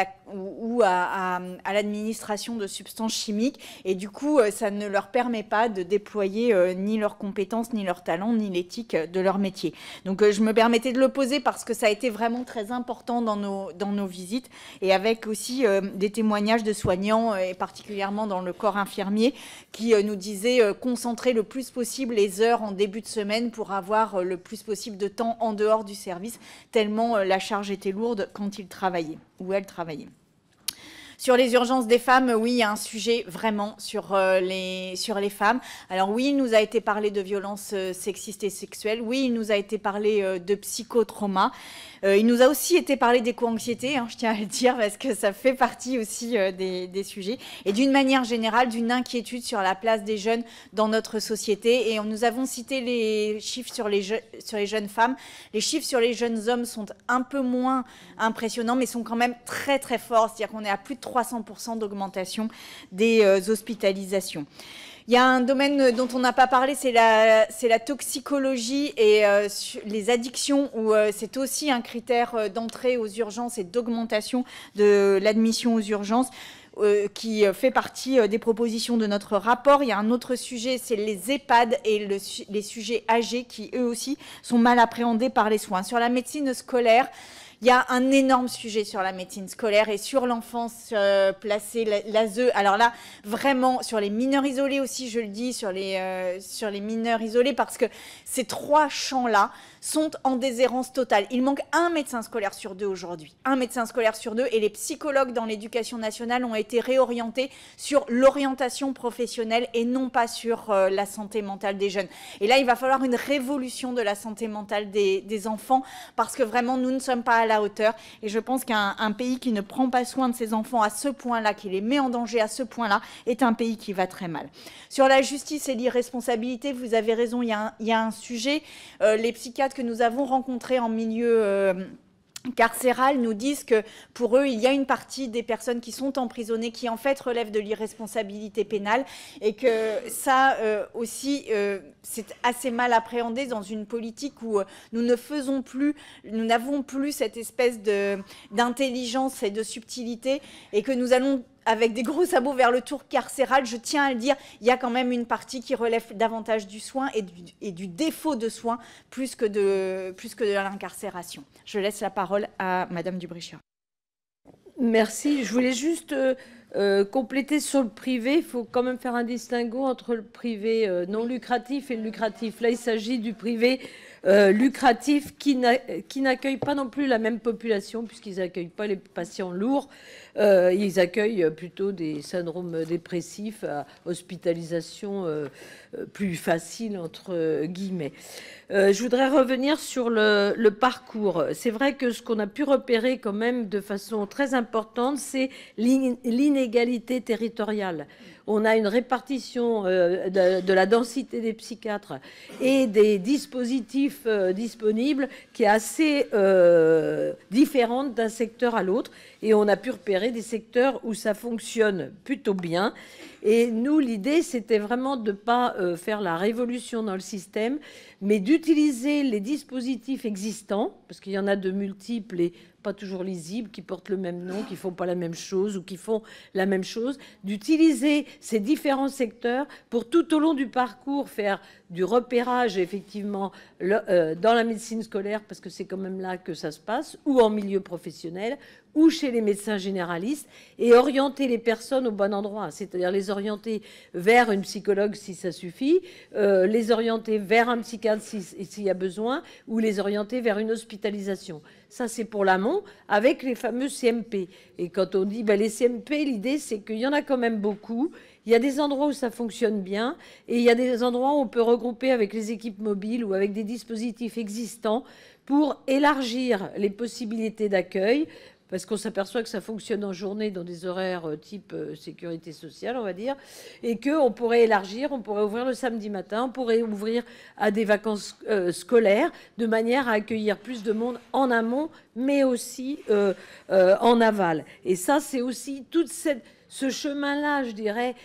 l'administration de substances chimiques. Et du coup, ça ne leur permet pas de déployer ni leurs compétences, ni leurs talents, ni l'éthique de leur métier. Donc je me permettais de le poser parce que ça a été vraiment très important dans nos visites, et avec aussi des témoignages de soignants, et particulièrement dans le corps infirmier, qui nous disaient concentrer le plus possible les heures en début de semaine pour avoir le plus possible de temps en dehors du service, tellement la charge était lourde quand ils travaillaient ou elles travaillaient. Sur les urgences des femmes, oui, il y a un sujet vraiment sur les femmes. Alors oui, il nous a été parlé de violences sexistes et sexuelles. Oui, il nous a été parlé de psychotrauma. Il nous a aussi été parlé d'éco-anxiété, je tiens à le dire, parce que ça fait partie aussi des sujets. Et d'une manière générale, d'une inquiétude sur la place des jeunes dans notre société. Et nous avons cité les chiffres sur les jeunes femmes. Les chiffres sur les jeunes hommes sont un peu moins impressionnants, mais sont quand même très très forts. C'est-à-dire qu'on est à plus de 300% d'augmentation des hospitalisations. Il y a un domaine dont on n'a pas parlé, c'est la toxicologie et les addictions, où c'est aussi un critère d'entrée aux urgences et d'augmentation de l'admission aux urgences, qui fait partie des propositions de notre rapport. Il y a un autre sujet, c'est les EHPAD et les sujets âgés qui, eux aussi, sont mal appréhendés par les soins. Sur la médecine scolaire, il y a un énorme sujet sur la médecine scolaire et sur l'enfance placée, l'ASE. Alors là, vraiment, sur les mineurs isolés aussi, je le dis, sur les mineurs isolés, parce que ces trois champs-là sont en déshérence totale. Il manque un médecin scolaire sur deux aujourd'hui. Un médecin scolaire sur deux, et les psychologues dans l'éducation nationale ont été réorientés sur l'orientation professionnelle et non pas sur la santé mentale des jeunes. Et là, il va falloir une révolution de la santé mentale des enfants, parce que vraiment, nous ne sommes pas à la hauteur. Et je pense qu'un pays qui ne prend pas soin de ses enfants à ce point-là, qui les met en danger à ce point-là, est un pays qui va très mal. Sur la justice et l'irresponsabilité, vous avez raison, il y a un sujet. Les psychiatres que nous avons rencontrés en milieu carcérales nous disent que pour eux, il y a une partie des personnes qui sont emprisonnées qui en fait relèvent de l'irresponsabilité pénale et que ça aussi, c'est assez mal appréhendé dans une politique où nous n'avons plus cette espèce d'intelligence et de subtilité et que nous allons avec des gros sabots vers le tour carcéral. Je tiens à le dire, il y a quand même une partie qui relève davantage du soin et du défaut de soins plus que de l'incarcération. Je laisse la parole à Madame Dubré-Chirat. Merci. Je voulais juste compléter sur le privé. Il faut quand même faire un distinguo entre le privé non lucratif et le lucratif. Là, il s'agit du privé lucratif qui n'accueille pas non plus la même population puisqu'ils n'accueillent pas les patients lourds. Ils accueillent plutôt des syndromes dépressifs à hospitalisation plus facile, entre guillemets. Je voudrais revenir sur le parcours. C'est vrai que ce qu'on a pu repérer quand même de façon très importante, c'est l'inégalité territoriale. On a une répartition de la densité des psychiatres et des dispositifs disponibles qui est assez différente d'un secteur à l'autre. Et on a pu repérer des secteurs où ça fonctionne plutôt bien. Et nous, l'idée, c'était vraiment de ne pas faire la révolution dans le système, mais d'utiliser les dispositifs existants, parce qu'il y en a de multiples et pas toujours lisibles, qui portent le même nom, qui ne font pas la même chose ou qui font la même chose, d'utiliser ces différents secteurs pour tout au long du parcours faire du repérage, effectivement, dans la médecine scolaire, parce que c'est quand même là que ça se passe, ou en milieu professionnel, ou chez les médecins généralistes, et orienter les personnes au bon endroit, c'est-à-dire les orienter vers une psychologue si ça suffit, les orienter vers un psychiatre s'il y a besoin, ou les orienter vers une hospitalisation. Ça, c'est pour l'amont, avec les fameux CMP. Et quand on dit les CMP, l'idée, c'est qu'il y en a quand même beaucoup. Il y a des endroits où ça fonctionne bien, et il y a des endroits où on peut regrouper avec les équipes mobiles ou avec des dispositifs existants pour élargir les possibilités d'accueil, parce qu'on s'aperçoit que ça fonctionne en journée dans des horaires type sécurité sociale, on va dire, et qu'on pourrait élargir, on pourrait ouvrir le samedi matin, on pourrait ouvrir à des vacances scolaires, de manière à accueillir plus de monde en amont, mais aussi en aval. Et ça, c'est aussi toute ce chemin-là, je dirais,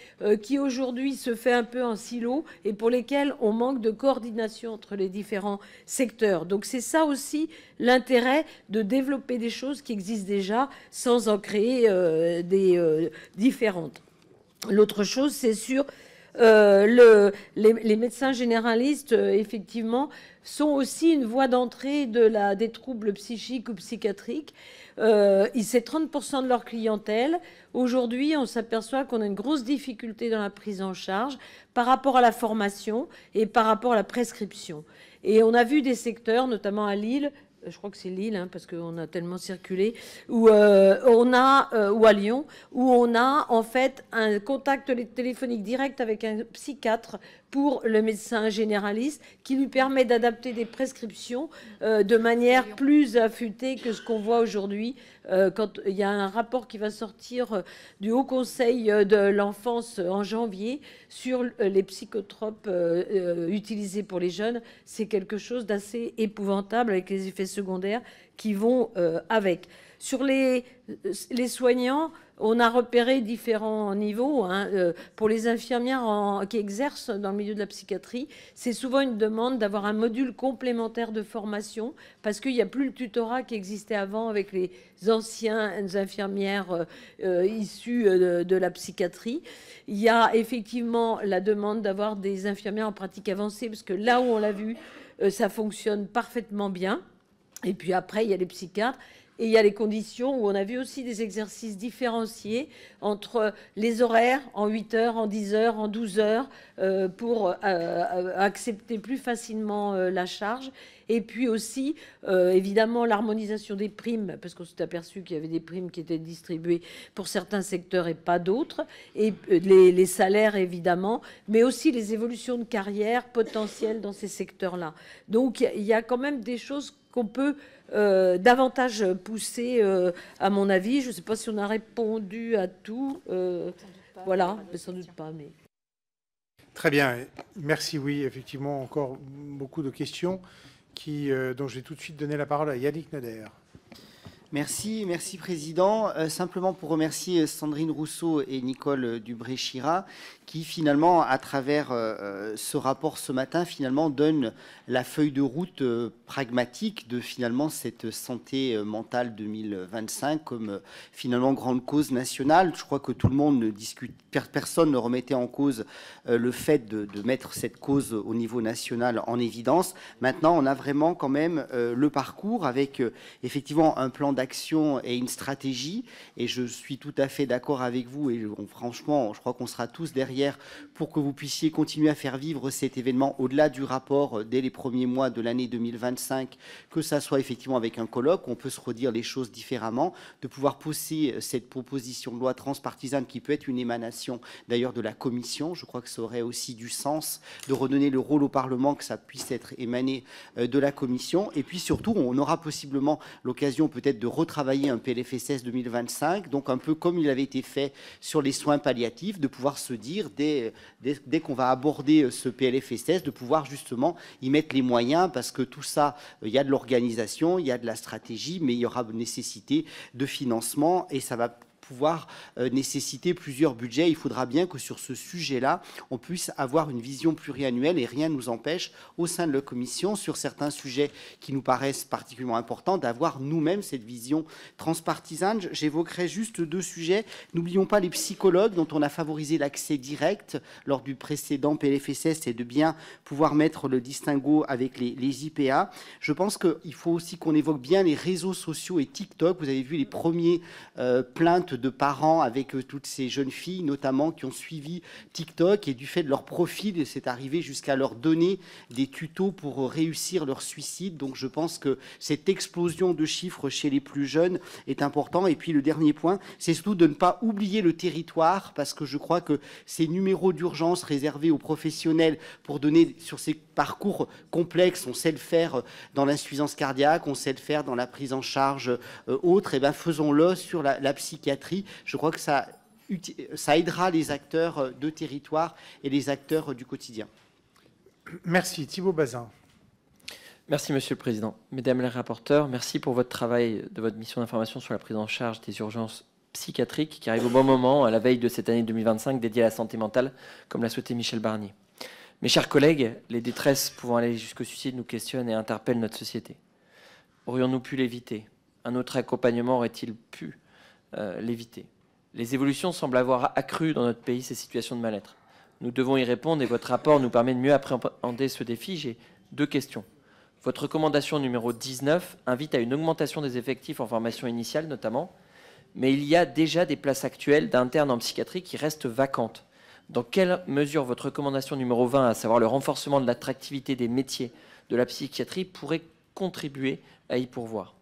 qui aujourd'hui se fait un peu en silo et pour lesquels on manque de coordination entre les différents secteurs. Donc c'est ça aussi l'intérêt de développer des choses qui existent déjà sans en créer des différentes. L'autre chose, c'est sur les médecins généralistes, effectivement, sont aussi une voie d'entrée des troubles psychiques ou psychiatriques. C'est 30% de leur clientèle. Aujourd'hui, on s'aperçoit qu'on a une grosse difficulté dans la prise en charge par rapport à la formation et par rapport à la prescription. Et on a vu des secteurs, notamment à Lille, je crois que c'est Lille, parce qu'on a tellement circulé, ou à Lyon, où on a en fait un contact téléphonique direct avec un psychiatre pour le médecin généraliste qui lui permet d'adapter des prescriptions de manière plus affûtée que ce qu'on voit aujourd'hui. Quand il y a un rapport qui va sortir du Haut Conseil de l'enfance en janvier sur les psychotropes utilisés pour les jeunes, c'est quelque chose d'assez épouvantable avec les effets secondaires qui vont avec. Sur les soignants, on a repéré différents niveaux. Pour les infirmières qui exercent dans le milieu de la psychiatrie, c'est souvent une demande d'avoir un module complémentaire de formation parce qu'il n'y a plus le tutorat qui existait avant avec les anciennes infirmières issues de la psychiatrie. Il y a effectivement la demande d'avoir des infirmières en pratique avancée parce que là où on l'a vu, ça fonctionne parfaitement bien. Et puis après, il y a les psychiatres. Et il y a les conditions où on a vu aussi des exercices différenciés entre les horaires en 8 heures, en 10 heures, en 12 heures, pour accepter plus facilement la charge. Et puis aussi, évidemment, l'harmonisation des primes, parce qu'on s'est aperçu qu'il y avait des primes qui étaient distribuées pour certains secteurs et pas d'autres. Et les salaires, évidemment, mais aussi les évolutions de carrière potentielles dans ces secteurs-là. Donc, il y a quand même des choses qu'on peut davantage pousser, à mon avis. Je ne sais pas si on a répondu à tout. Voilà, mais sans doute pas. Mais... Très bien, merci. Oui, effectivement, encore beaucoup de questions dont je vais tout de suite donner la parole à Yannick Noder. Merci Président. Simplement pour remercier Sandrine Rousseau et Nicole Dubré-Chirat qui finalement, à travers ce rapport ce matin, finalement donnent la feuille de route pragmatique de finalement cette santé mentale 2025 comme finalement grande cause nationale. Je crois que tout le monde ne discute, personne ne remettait en cause le fait de mettre cette cause au niveau national en évidence. Maintenant, on a vraiment quand même le parcours avec effectivement un plan d'action et une stratégie. Et je suis tout à fait d'accord avec vous. Et franchement, je crois qu'on sera tous derrière pour que vous puissiez continuer à faire vivre cet événement au-delà du rapport dès les premiers mois de l'année 2025, que ça soit effectivement avec un colloque, on peut se redire les choses différemment, de pouvoir pousser cette proposition de loi transpartisane qui peut être une émanation d'ailleurs de la Commission. Je crois que ça aurait aussi du sens de redonner le rôle au Parlement, que ça puisse être émané de la Commission. Et puis surtout, on aura possiblement l'occasion peut-être de retravailler un PLFSS 2025, donc un peu comme il avait été fait sur les soins palliatifs, de pouvoir se dire dès qu'on va aborder ce PLFSS, de pouvoir justement y mettre les moyens, parce que tout ça, il y a de l'organisation, il y a de la stratégie, mais il y aura nécessité de financement et ça va pouvoir nécessiter plusieurs budgets. Il faudra bien que sur ce sujet-là, on puisse avoir une vision pluriannuelle et rien ne nous empêche, au sein de la Commission, sur certains sujets qui nous paraissent particulièrement importants, d'avoir nous-mêmes cette vision transpartisane. J'évoquerai juste deux sujets. N'oublions pas les psychologues dont on a favorisé l'accès direct lors du précédent PLFSS et de bien pouvoir mettre le distinguo avec les IPA. Je pense qu'il faut aussi qu'on évoque bien les réseaux sociaux et TikTok. Vous avez vu les premiers plaintes de parents avec toutes ces jeunes filles, notamment, qui ont suivi TikTok et du fait de leur profil, c'est arrivé jusqu'à leur donner des tutos pour réussir leur suicide. Donc je pense que cette explosion de chiffres chez les plus jeunes est important. Et puis le dernier point, c'est surtout de ne pas oublier le territoire, parce que je crois que ces numéros d'urgence réservés aux professionnels pour donner sur ces parcours complexes, on sait le faire dans l'insuffisance cardiaque, on sait le faire dans la prise en charge autre, et bien faisons-le sur la psychiatrie. Je crois que ça aidera les acteurs de territoire et les acteurs du quotidien. Merci. Thibault Bazin. Merci, Monsieur le Président. Mesdames les rapporteurs, merci pour votre travail de votre mission d'information sur la prise en charge des urgences psychiatriques qui arrive au bon moment, à la veille de cette année 2025 dédiée à la santé mentale, comme l'a souhaité Michel Barnier. Mes chers collègues, les détresses pouvant aller jusqu'au suicide nous questionnent et interpellent notre société. Aurions-nous pu l'éviter? Un autre accompagnement aurait-il pu l'éviter? Les évolutions semblent avoir accru dans notre pays ces situations de mal-être. Nous devons y répondre et votre rapport nous permet de mieux appréhender ce défi. J'ai deux questions. Votre recommandation numéro 19 invite à une augmentation des effectifs en formation initiale notamment, mais il y a déjà des places actuelles d'internes en psychiatrie qui restent vacantes. Dans quelle mesure votre recommandation numéro 20, à savoir le renforcement de l'attractivité des métiers de la psychiatrie, pourrait contribuer à y pourvoir?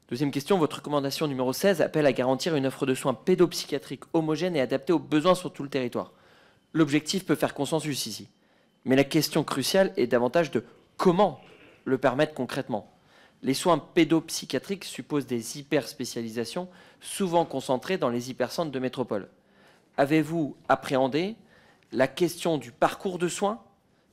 Deuxième question, votre recommandation numéro 16 appelle à garantir une offre de soins pédopsychiatriques homogène et adaptée aux besoins sur tout le territoire. L'objectif peut faire consensus ici. Mais la question cruciale est davantage de comment le permettre concrètement. Les soins pédopsychiatriques supposent des hyperspécialisations, souvent concentrées dans les hypercentres de métropole. Avez-vous appréhendé la question du parcours de soins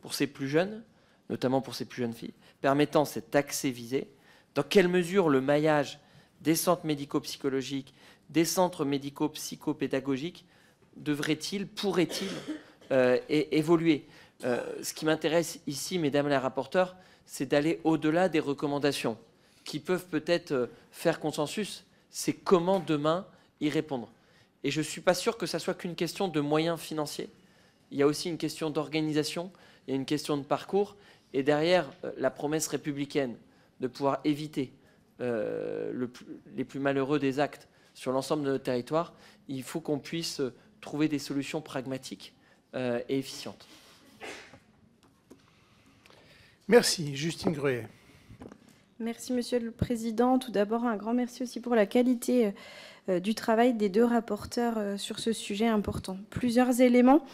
pour ces plus jeunes, notamment pour ces plus jeunes filles, permettant cet accès visé? Dans quelle mesure le maillage des centres médico-psychologiques, des centres médico-psychopédagogiques devrait-il, pourrait-il évoluer? Ce qui m'intéresse ici, mesdames les rapporteurs, c'est d'aller au-delà des recommandations qui peuvent peut-être faire consensus. C'est comment demain y répondre. Et je ne suis pas sûr que ça soit qu'une question de moyens financiers. Il y a aussi une question d'organisation, il y a une question de parcours, et derrière la promesse républicaine de pouvoir éviter les plus malheureux des actes sur l'ensemble de notre territoire, il faut qu'on puisse trouver des solutions pragmatiques et efficientes. Merci. Justine Gruet. Merci, Monsieur le Président. Tout d'abord, un grand merci aussi pour la qualité du travail des deux rapporteurs sur ce sujet important. Plusieurs éléments.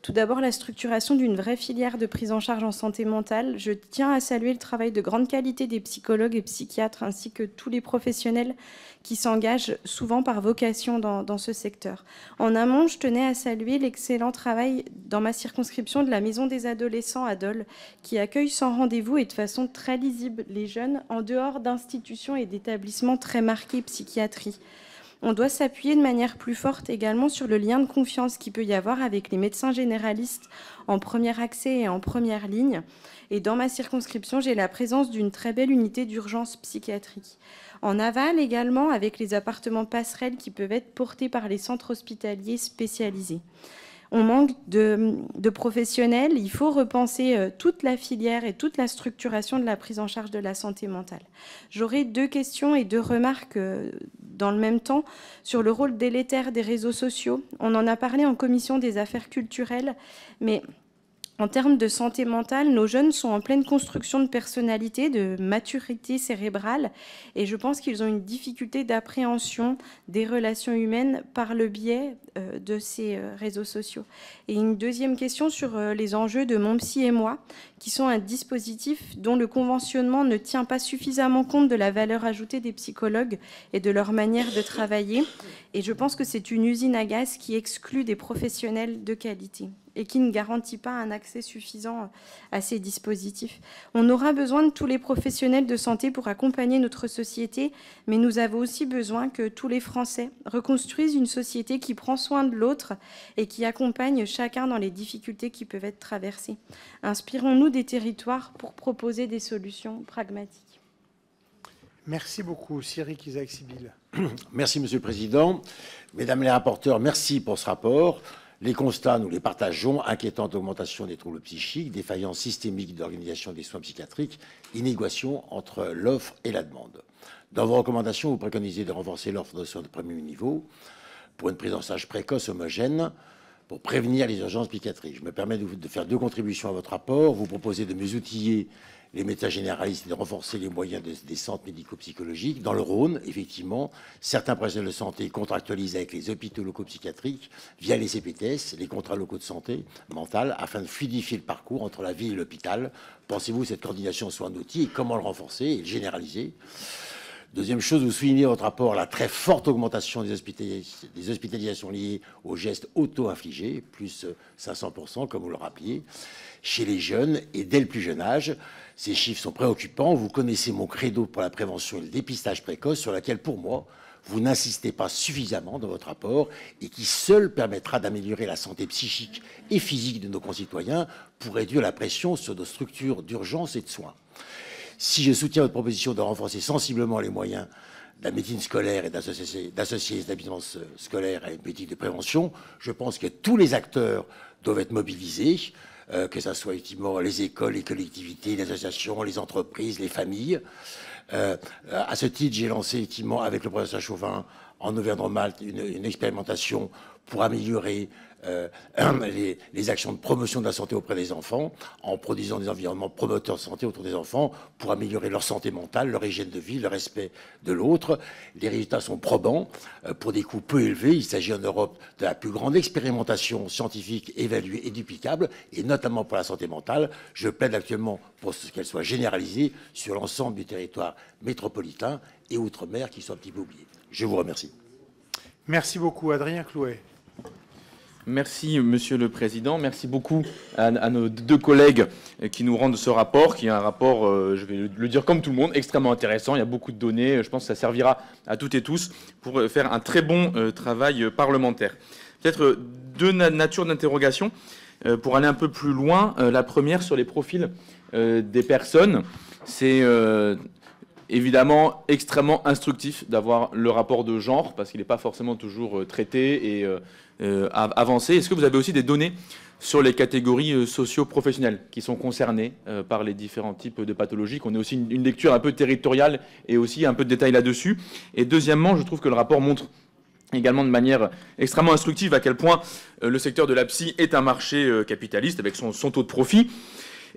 Tout d'abord, la structuration d'une vraie filière de prise en charge en santé mentale. Je tiens à saluer le travail de grande qualité des psychologues et psychiatres, ainsi que tous les professionnels qui s'engagent souvent par vocation dans ce secteur. En amont, je tenais à saluer l'excellent travail dans ma circonscription de la Maison des adolescents à Dole, qui accueille sans rendez-vous et de façon très lisible les jeunes en dehors d'institutions et d'établissements très marqués psychiatrie. On doit s'appuyer de manière plus forte également sur le lien de confiance qu'il peut y avoir avec les médecins généralistes en premier accès et en première ligne. Et dans ma circonscription, j'ai la présence d'une très belle unité d'urgence psychiatrique. En aval également, avec les appartements passerelles qui peuvent être portés par les centres hospitaliers spécialisés. On manque de professionnels. Il faut repenser toute la filière et toute la structuration de la prise en charge de la santé mentale. J'aurai 2 questions et 2 remarques dans le même temps sur le rôle délétère des réseaux sociaux. On en a parlé en commission des affaires culturelles, mais en termes de santé mentale, nos jeunes sont en pleine construction de personnalité, de maturité cérébrale, et je pense qu'ils ont une difficulté d'appréhension des relations humaines par le biais de ces réseaux sociaux. Et une deuxième question sur les enjeux de Mon Psy et moi, qui sont un dispositif dont le conventionnement ne tient pas suffisamment compte de la valeur ajoutée des psychologues et de leur manière de travailler. Et je pense que c'est une usine à gaz qui exclut des professionnels de qualité et qui ne garantit pas un accès suffisant à ces dispositifs. On aura besoin de tous les professionnels de santé pour accompagner notre société, mais nous avons aussi besoin que tous les Français reconstruisent une société qui prend soin de l'autre et qui accompagne chacun dans les difficultés qui peuvent être traversées. Inspirons-nous des territoires pour proposer des solutions pragmatiques. Merci beaucoup. Cyril Isaac-Sibyl. Merci, Monsieur le Président. Mesdames les rapporteurs, merci pour ce rapport. Les constats, nous les partageons. Inquiétante augmentation des troubles psychiques, défaillance systémique d'organisation des soins psychiatriques, inégation entre l'offre et la demande. Dans vos recommandations, vous préconisez de renforcer l'offre de soins de premier niveau pour une prise en charge précoce, homogène, pour prévenir les urgences psychiatriques. Je me permets de faire 2 contributions à votre rapport. Vous proposez de mieux outiller les médecins généralistes et de renforcer les moyens des centres médico-psychologiques. Dans le Rhône, effectivement, certains professionnels de santé contractualisent avec les hôpitaux locaux psychiatriques via les CPTS, les contrats locaux de santé mentale, afin de fluidifier le parcours entre la ville et l'hôpital. Pensez-vous que cette coordination soit un outil et comment le renforcer et le généraliser? Deuxième chose, vous soulignez dans votre rapport la très forte augmentation des hospitalisations liées aux gestes auto-infligés, plus 500%, comme vous le rappeliez, chez les jeunes et dès le plus jeune âge. Ces chiffres sont préoccupants. Vous connaissez mon credo pour la prévention et le dépistage précoce, sur laquelle, pour moi, vous n'insistez pas suffisamment dans votre rapport et qui seul permettra d'améliorer la santé psychique et physique de nos concitoyens pour réduire la pression sur nos structures d'urgence et de soins. Si je soutiens votre proposition de renforcer sensiblement les moyens de la médecine scolaire et d'associer les établissements scolaires à une politique de prévention, je pense que tous les acteurs doivent être mobilisés, que ce soit effectivement les écoles, les collectivités, les associations, les entreprises, les familles. À ce titre, j'ai lancé effectivement avec le professeur Chauvin en Auvergne-Rhône-Alpes une expérimentation pour améliorer les actions de promotion de la santé auprès des enfants, en produisant des environnements promoteurs de santé autour des enfants pour améliorer leur santé mentale, leur hygiène de vie, le respect de l'autre. Les résultats sont probants pour des coûts peu élevés. Il s'agit en Europe de la plus grande expérimentation scientifique évaluée et duplicable, et notamment pour la santé mentale. Je plaide actuellement pour qu'elle soit généralisée sur l'ensemble du territoire métropolitain et outre-mer qui sont un petit peu oubliés. Je vous remercie. Merci beaucoup. Adrien Clouet. Merci, Monsieur le Président. Merci beaucoup à nos 2 collègues qui nous rendent ce rapport, qui est un rapport, je vais le dire comme tout le monde, extrêmement intéressant. Il y a beaucoup de données. Je pense que ça servira à toutes et tous pour faire un très bon travail parlementaire. Peut-être 2 natures d'interrogation pour aller un peu plus loin. La première sur les profils des personnes. C'est évidemment extrêmement instructif d'avoir le rapport de genre, parce qu'il n'est pas forcément toujours traité et avancé. Est-ce que vous avez aussi des données sur les catégories socio-professionnelles qui sont concernées par les différents types de pathologies, qu'on ait aussi une lecture un peu territoriale et aussi un peu de détails là-dessus? Et deuxièmement, je trouve que le rapport montre également de manière extrêmement instructive à quel point le secteur de la psy est un marché capitaliste avec son taux de profit.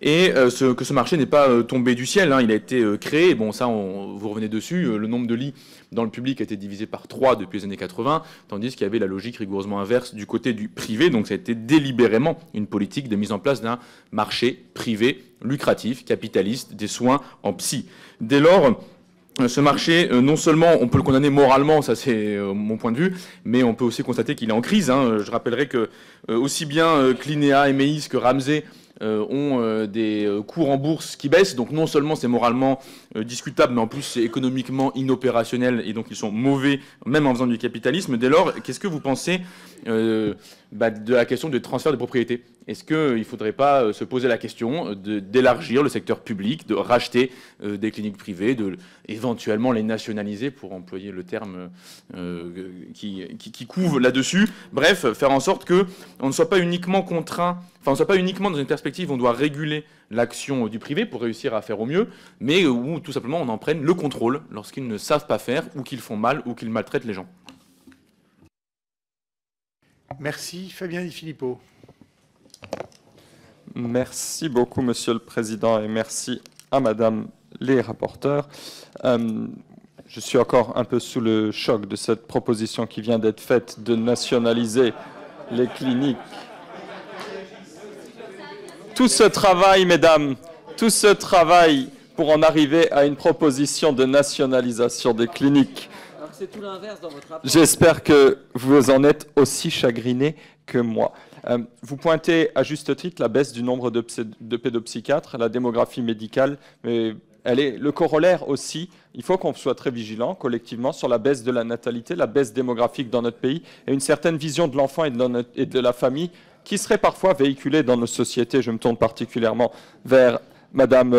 et que ce marché n'est pas tombé du ciel, hein, il a été créé, bon ça vous revenez dessus, le nombre de lits dans le public a été divisé par 3 depuis les années 80, tandis qu'il y avait la logique rigoureusement inverse du côté du privé, donc ça a été délibérément une politique de mise en place d'un marché privé lucratif, capitaliste, des soins en psy. Dès lors, ce marché, non seulement on peut le condamner moralement, ça c'est mon point de vue, mais on peut aussi constater qu'il est en crise, hein. Je rappellerai que aussi bien Clinéa, Emeis que Ramsay ont des cours en bourse qui baissent, donc non seulement c'est moralement discutable, mais en plus c'est économiquement inopérationnel, et donc ils sont mauvais, même en faisant du capitalisme. Dès lors, qu'est-ce que vous pensez de la question du transfert de propriété? Est-ce qu'il ne faudrait pas se poser la question d'élargir le secteur public, de racheter des cliniques privées, de éventuellement les nationaliser, pour employer le terme qui couvre là-dessus? Bref, faire en sorte qu'on ne soit pas uniquement contraint, enfin on ne soit pas uniquement dans une perspective où on doit réguler l'action du privé pour réussir à faire au mieux, mais où tout simplement on en prenne le contrôle lorsqu'ils ne savent pas faire, ou qu'ils font mal, ou qu'ils maltraitent les gens. Merci. Fabien Di Filippo. Merci beaucoup, Monsieur le Président, et merci à Madame les rapporteurs. Je suis encore un peu sous le choc de cette proposition qui vient d'être faite de nationaliser les cliniques. Tout ce travail, mesdames, tout ce travail pour en arriver à une proposition de nationalisation des cliniques. C'est tout l'inverse dans votre rapport. J'espère que vous en êtes aussi chagrinés que moi. Vous pointez à juste titre la baisse du nombre de pédopsychiatres, la démographie médicale, mais elle est le corollaire aussi. Il faut qu'on soit très vigilant collectivement sur la baisse de la natalité, la baisse démographique dans notre pays, et une certaine vision de l'enfant et de la famille qui serait parfois véhiculée dans nos sociétés. Je me tourne particulièrement vers Madame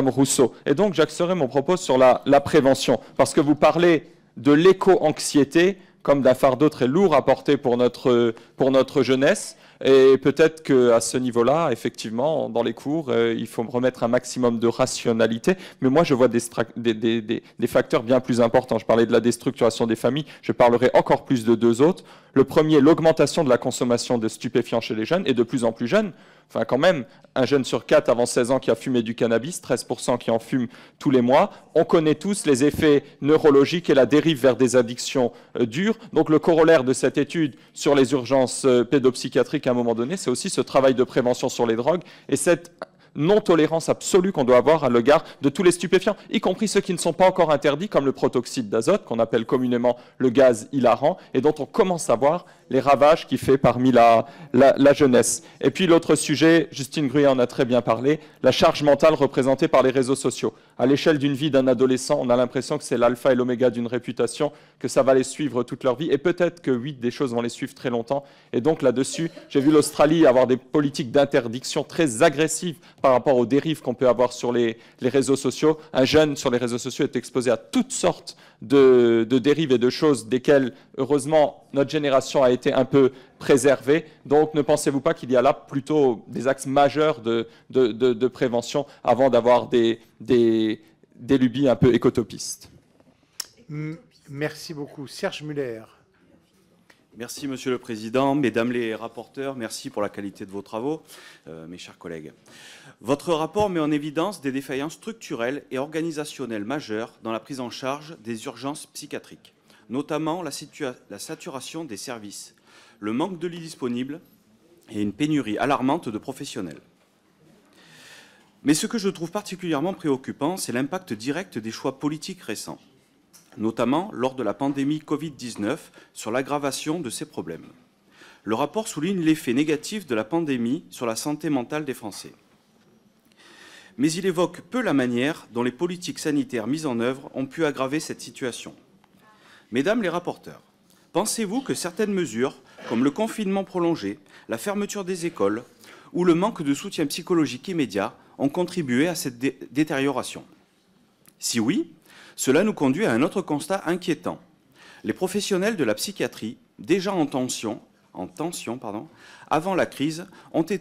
Rousseau. Et donc j'axerai mon propos sur la prévention, parce que vous parlez de l'éco-anxiété comme d'un fardeau très lourd à porter pour notre jeunesse. Et peut-être qu'à ce niveau-là, effectivement, dans les cours, il faut remettre un maximum de rationalité. Mais moi, je vois des facteurs bien plus importants. Je parlais de la déstructuration des familles. Je parlerai encore plus de 2 autres. Le premier, l'augmentation de la consommation de stupéfiants chez les jeunes, et de plus en plus jeunes. Enfin, quand même, un jeune sur 4 avant 16 ans qui a fumé du cannabis, 13% qui en fument tous les mois. On connaît tous les effets neurologiques et la dérive vers des addictions dures. Donc le corollaire de cette étude sur les urgences pédopsychiatriques à un moment donné, c'est aussi ce travail de prévention sur les drogues et cette non-tolérance absolue qu'on doit avoir à l'égard de tous les stupéfiants, y compris ceux qui ne sont pas encore interdits, comme le protoxyde d'azote, qu'on appelle communément le gaz hilarant, et dont on commence à voir les ravages qu'il fait parmi la jeunesse. Et puis l'autre sujet, Justine Gruy en a très bien parlé, la charge mentale représentée par les réseaux sociaux. À l'échelle d'une vie d'un adolescent, on a l'impression que c'est l'alpha et l'oméga d'une réputation, que ça va les suivre toute leur vie, et peut-être que oui, des choses vont les suivre très longtemps. Et donc là-dessus, j'ai vu l'Australie avoir des politiques d'interdiction très agressives par rapport aux dérives qu'on peut avoir sur les réseaux sociaux. Un jeune sur les réseaux sociaux est exposé à toutes sortes de dérives et de choses desquelles, heureusement, notre génération a été un peu préservée. Donc, ne pensez-vous pas qu'il y a là plutôt des axes majeurs de prévention avant d'avoir des lubies un peu écotopistes? Merci beaucoup. Serge Muller. Merci, Monsieur le Président. Mesdames les rapporteurs, merci pour la qualité de vos travaux, mes chers collègues. Votre rapport met en évidence des défaillances structurelles et organisationnelles majeures dans la prise en charge des urgences psychiatriques, notamment la saturation des services, le manque de lits disponibles et une pénurie alarmante de professionnels. Mais ce que je trouve particulièrement préoccupant, c'est l'impact direct des choix politiques récents, notamment lors de la pandémie Covid-19, sur l'aggravation de ces problèmes. Le rapport souligne l'effet négatif de la pandémie sur la santé mentale des Français. Mais il évoque peu la manière dont les politiques sanitaires mises en œuvre ont pu aggraver cette situation. Mesdames les rapporteurs, pensez-vous que certaines mesures, comme le confinement prolongé, la fermeture des écoles ou le manque de soutien psychologique immédiat, ont contribué à cette détérioration? Si oui, cela nous conduit à un autre constat inquiétant. Les professionnels de la psychiatrie, déjà en tension, avant la crise, ont-ils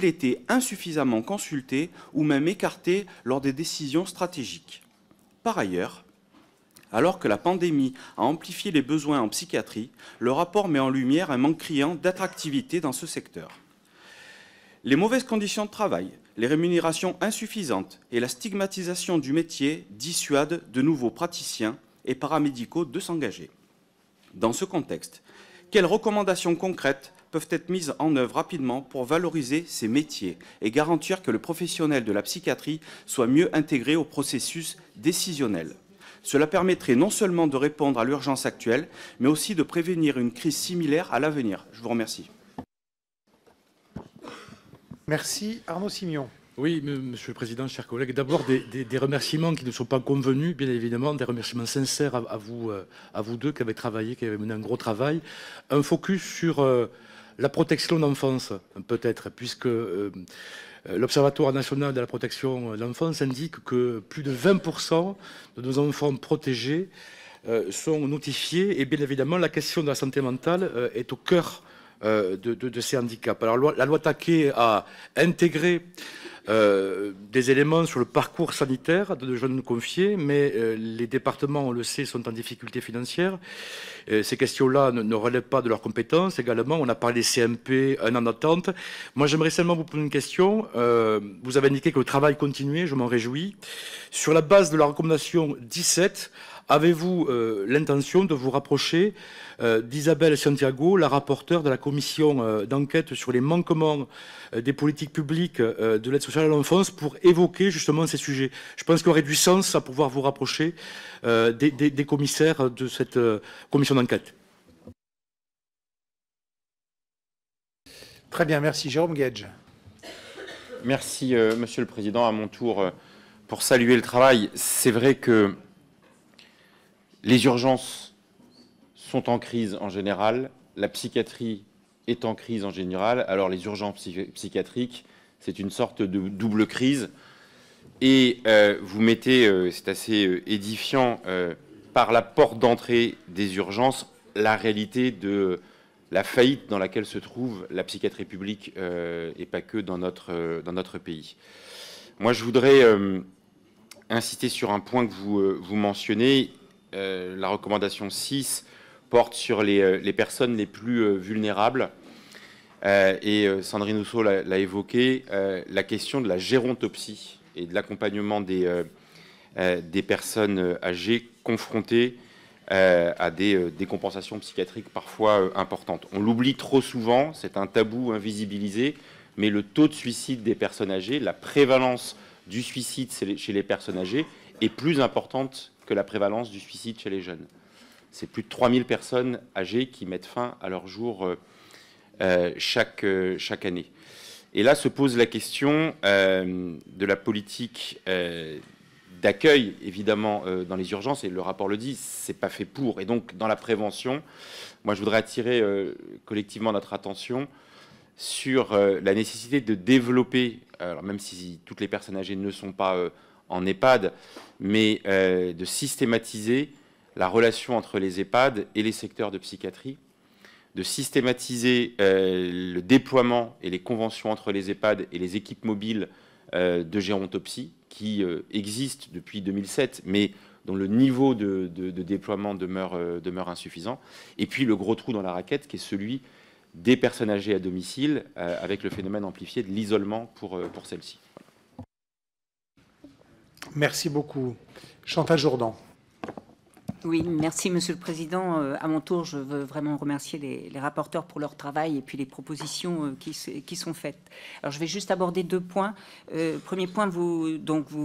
été insuffisamment consultés ou même écartés lors des décisions stratégiques? Par ailleurs, alors que la pandémie a amplifié les besoins en psychiatrie, le rapport met en lumière un manque criant d'attractivité dans ce secteur. Les mauvaises conditions de travail, les rémunérations insuffisantes et la stigmatisation du métier dissuadent de nouveaux praticiens et paramédicaux de s'engager. Dans ce contexte, quelles recommandations concrètes peuvent être mises en œuvre rapidement pour valoriser ces métiers et garantir que le professionnel de la psychiatrie soit mieux intégré au processus décisionnel? Cela permettrait non seulement de répondre à l'urgence actuelle, mais aussi de prévenir une crise similaire à l'avenir. Je vous remercie. Merci. Arnaud Simion. Oui, Monsieur le Président, chers collègues, d'abord des remerciements qui ne sont pas convenus, bien évidemment, des remerciements sincères à vous deux qui avez travaillé, qui avez mené un gros travail. Un focus sur la protection d'enfance, peut-être, puisque l'Observatoire national de la protection de l'enfance indique que plus de 20% de nos enfants protégés sont notifiés, et bien évidemment, la question de la santé mentale est au cœur de ces handicaps. Alors, la loi Taquet a intégré des éléments sur le parcours sanitaire de jeunes confiés, mais les départements, on le sait, sont en difficulté financière. Ces questions-là ne relèvent pas de leurs compétences. Également, on a parlé des CMP, un an d'attente. Moi, j'aimerais seulement vous poser une question. Vous avez indiqué que le travail continuait, je m'en réjouis. Sur la base de la recommandation 17, avez-vous l'intention de vous rapprocher d'Isabelle Santiago, la rapporteure de la commission d'enquête sur les manquements des politiques publiques de l'aide sociale à l'enfance, pour évoquer justement ces sujets? Je pense qu'il y aurait du sens à pouvoir vous rapprocher des commissaires de cette commission d'enquête. Très bien, merci. Jérôme Guedj. Merci, Monsieur le Président. À mon tour, pour saluer le travail. C'est vrai que les urgences sont en crise en général, la psychiatrie est en crise en général, alors les urgences psychiatriques, c'est une sorte de double crise. Et vous mettez, c'est assez édifiant, par la porte d'entrée des urgences, la réalité de la faillite dans laquelle se trouve la psychiatrie publique, et pas que dans notre pays. Moi, je voudrais insister sur un point que vous mentionnez. La recommandation 6 porte sur les personnes les plus vulnérables. Et Sandrine Rousseau l'a évoqué, la question de la gérontopsie et de l'accompagnement des personnes âgées confrontées à des décompensations psychiatriques parfois importantes. On l'oublie trop souvent, c'est un tabou invisibilisé, mais le taux de suicide des personnes âgées, la prévalence du suicide chez les personnes âgées est plus importante que la prévalence du suicide chez les jeunes. C'est plus de 3000 personnes âgées qui mettent fin à leur jour chaque année. Et là se pose la question de la politique d'accueil, évidemment, dans les urgences, et le rapport le dit, c'est pas fait pour. Et donc, dans la prévention, moi, je voudrais attirer collectivement notre attention sur la nécessité de développer, alors même si toutes les personnes âgées ne sont pas en EHPAD, mais de systématiser la relation entre les EHPAD et les secteurs de psychiatrie, de systématiser le déploiement et les conventions entre les EHPAD et les équipes mobiles de gérontopsie qui existent depuis 2007, mais dont le niveau de déploiement demeure insuffisant. Et puis le gros trou dans la raquette qui est celui des personnes âgées à domicile, avec le phénomène amplifié de l'isolement pour celles-ci. Merci beaucoup. Chantal Jourdan. Oui, merci Monsieur le Président. À mon tour, je veux vraiment remercier les rapporteurs pour leur travail et puis les propositions qui sont faites. Alors, je vais juste aborder deux points. Premier point, vous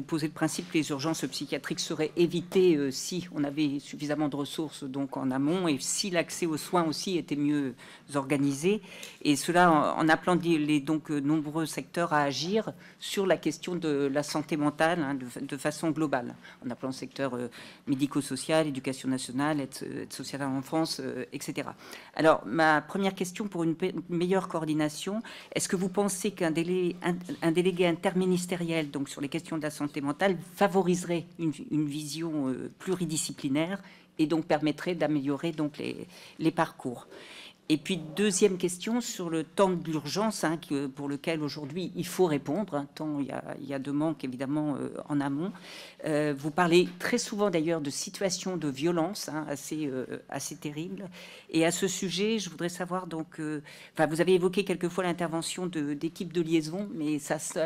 posez le principe que les urgences psychiatriques seraient évitées si on avait suffisamment de ressources donc en amont et si l'accès aux soins aussi était mieux organisé. Et cela en appelant les nombreux secteurs à agir sur la question de la santé mentale de façon globale, en appelant le secteur médico-social, éducation nationale, aide sociale à l'enfance, etc. Alors, ma première question pour une meilleure coordination, est-ce que vous pensez qu'un délégué interministériel donc sur les questions de la santé mentale favoriserait une vision pluridisciplinaire et donc permettrait d'améliorer donc les parcours? Et puis, deuxième question sur le temps de l'urgence, hein, pour lequel aujourd'hui il faut répondre, hein, tant il y a de manque évidemment en amont. Vous parlez très souvent d'ailleurs de situations de violence, hein, assez terribles. Et à ce sujet, je voudrais savoir donc, vous avez évoqué quelquefois l'intervention d'équipes de liaison, mais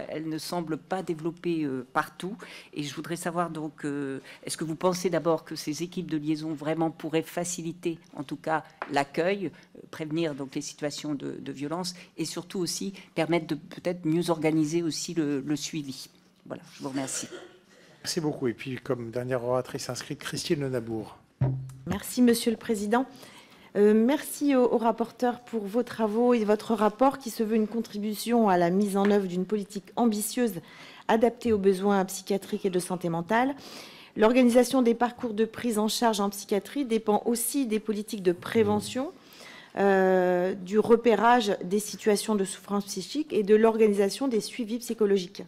elle ne semble pas développée partout. Et je voudrais savoir donc, est-ce que vous pensez d'abord que ces équipes de liaison vraiment pourraient faciliter, en tout cas, l'accueil, prévenir donc les situations de violence, et surtout aussi permettre de peut-être mieux organiser aussi le suivi. Voilà, je vous remercie. Merci beaucoup. Et puis, comme dernière oratrice inscrite, Christine Le Nabour. Merci, Monsieur le Président. Merci aux rapporteurs pour vos travaux et votre rapport qui se veut une contribution à la mise en œuvre d'une politique ambitieuse adaptée aux besoins psychiatriques et de santé mentale. L'organisation des parcours de prise en charge en psychiatrie dépend aussi des politiques de prévention, du repérage des situations de souffrance psychique et de l'organisation des suivis psychologiques.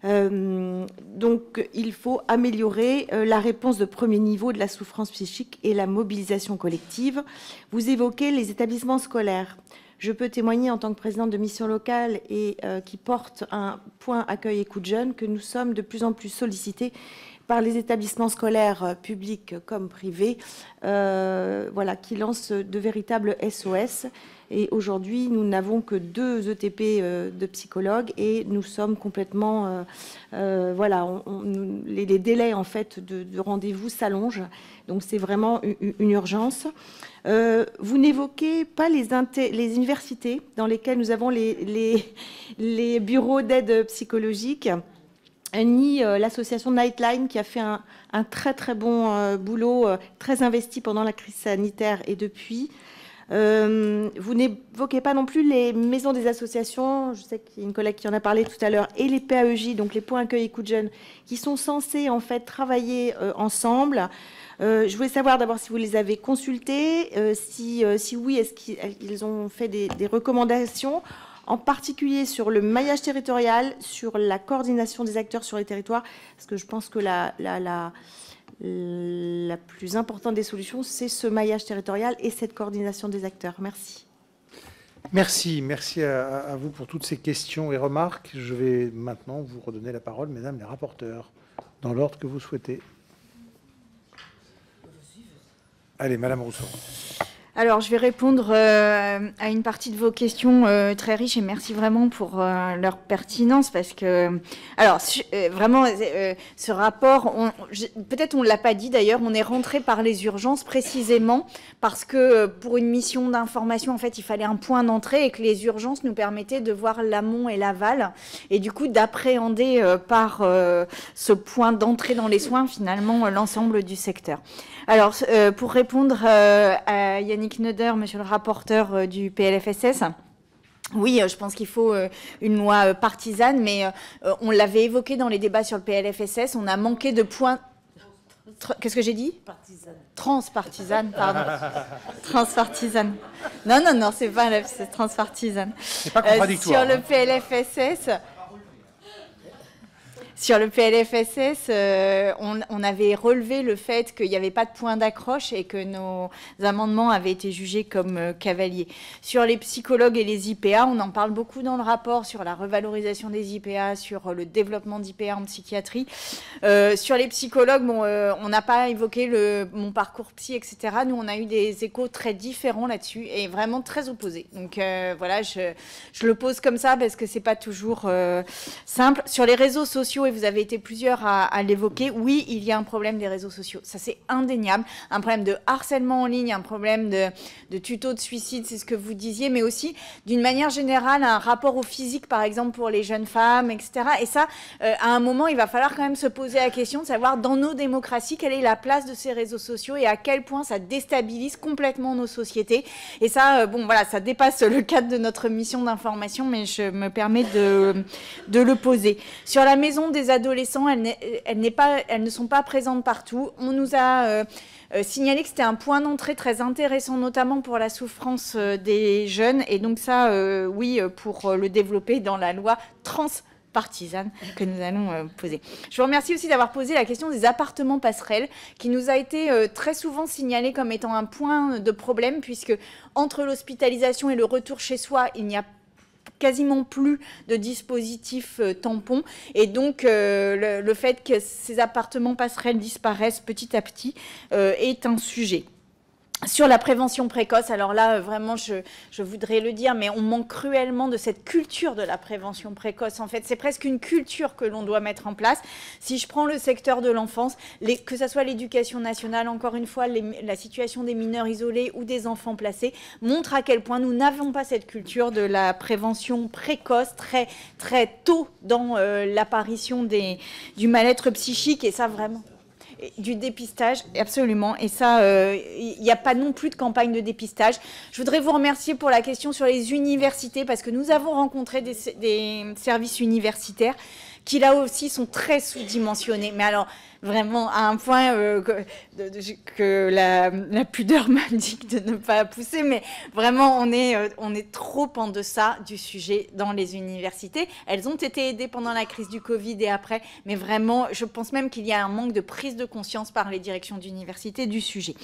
Donc, il faut améliorer la réponse de premier niveau de la souffrance psychique et la mobilisation collective. Vous évoquez les établissements scolaires. Je peux témoigner en tant que présidente de mission locale et qui porte un point accueil et coup de jeunes que nous sommes de plus en plus sollicités par les établissements scolaires publics comme privés, qui lancent de véritables SOS. Et aujourd'hui, nous n'avons que 2 ETP de psychologues et nous sommes complètement... les délais en fait, de rendez-vous s'allongent. Donc c'est vraiment une urgence. Vous n'évoquez pas les universités dans lesquelles nous avons les bureaux d'aide psychologique, ni l'association Nightline qui a fait un très très bon boulot, très investi pendant la crise sanitaire et depuis. Vous n'évoquez pas non plus les maisons des associations, je sais qu'il y a une collègue qui en a parlé tout à l'heure, et les PAEJ, donc les points accueil et coup de jeunes, qui sont censés en fait travailler ensemble. Je voulais savoir d'abord si vous les avez consultés, si oui, est-ce qu'ils ont fait des recommandations, en particulier sur le maillage territorial, sur la coordination des acteurs sur les territoires, parce que je pense que la plus importante des solutions, c'est ce maillage territorial et cette coordination des acteurs. Merci. Merci à vous pour toutes ces questions et remarques. Je vais maintenant vous redonner la parole, mesdames les rapporteurs, dans l'ordre que vous souhaitez. Allez, madame Rousseau. Alors, je vais répondre à une partie de vos questions très riches et merci vraiment pour leur pertinence parce que, alors, vraiment, ce rapport, peut-être on ne l'a pas dit d'ailleurs, on est rentré par les urgences précisément parce que pour une mission d'information, en fait, il fallait un point d'entrée et que les urgences nous permettaient de voir l'amont et l'aval et du coup d'appréhender par ce point d'entrée dans les soins, finalement, l'ensemble du secteur. Alors, pour répondre à Yannick Neuder, monsieur le rapporteur du PLFSS, oui, je pense qu'il faut une loi partisane, mais on l'avait évoqué dans les débats sur le PLFSS, on a manqué de points... Qu'est-ce que j'ai dit? Partisane. Transpartisane, pardon. Transpartisane. Non, c'est pas c'est transpartisane. C'est pas contradictoire. Sur le PLFSS... Sur le PLFSS, on avait relevé le fait qu'il n'y avait pas de point d'accroche et que nos amendements avaient été jugés comme cavaliers. Sur les psychologues et les IPA, on en parle beaucoup dans le rapport sur la revalorisation des IPA, sur le développement d'IPA en psychiatrie. Sur les psychologues, on n'a pas évoqué mon parcours psy, etc. Nous, on a eu des échos très différents là-dessus et vraiment très opposés. Donc voilà, je le pose comme ça parce que c'est pas toujours simple. Sur les réseaux sociaux, et vous avez été plusieurs à l'évoquer, oui, il y a un problème des réseaux sociaux. Ça, c'est indéniable. Un problème de harcèlement en ligne, un problème de tuto de suicide, c'est ce que vous disiez, mais aussi, d'une manière générale, un rapport au physique, par exemple, pour les jeunes femmes, etc. Et ça, à un moment, il va falloir quand même se poser la question de savoir, dans nos démocraties, quelle est la place de ces réseaux sociaux et à quel point ça déstabilise complètement nos sociétés. Et ça, voilà, ça dépasse le cadre de notre mission d'information, mais je me permets de le poser. Sur la maison des adolescents, elles ne sont pas présentes partout. On nous a signalé que c'était un point d'entrée très intéressant, notamment pour la souffrance des jeunes. Et donc ça, oui, pour le développer dans la loi partisane que nous allons poser. Je vous remercie aussi d'avoir posé la question des appartements passerelles, qui nous a été très souvent signalé comme étant un point de problème, puisque entre l'hospitalisation et le retour chez soi, il n'y a quasiment plus de dispositifs tampons, et donc le fait que ces appartements passerelles disparaissent petit à petit est un sujet. Sur la prévention précoce, alors là, vraiment, je voudrais le dire, mais on manque cruellement de cette culture de la prévention précoce. En fait, c'est presque une culture que l'on doit mettre en place. Si je prends le secteur de l'enfance, que ce soit l'éducation nationale, encore une fois, la situation des mineurs isolés ou des enfants placés, montre à quel point nous n'avons pas cette culture de la prévention précoce très, très tôt dans l'apparition du mal-être psychique, et ça, vraiment... Du dépistage, absolument. Et ça, il n'y a pas non plus de campagne de dépistage. Je voudrais vous remercier pour la question sur les universités, parce que nous avons rencontré des services universitaires qui, là aussi, sont très sous-dimensionnés. Mais alors, vraiment, à un point que la pudeur m'indique de ne pas pousser, mais vraiment, on est trop en deçà du sujet dans les universités. Elles ont été aidées pendant la crise du Covid et après, mais vraiment, je pense même qu'il y a un manque de prise de conscience par les directions d'université du sujet.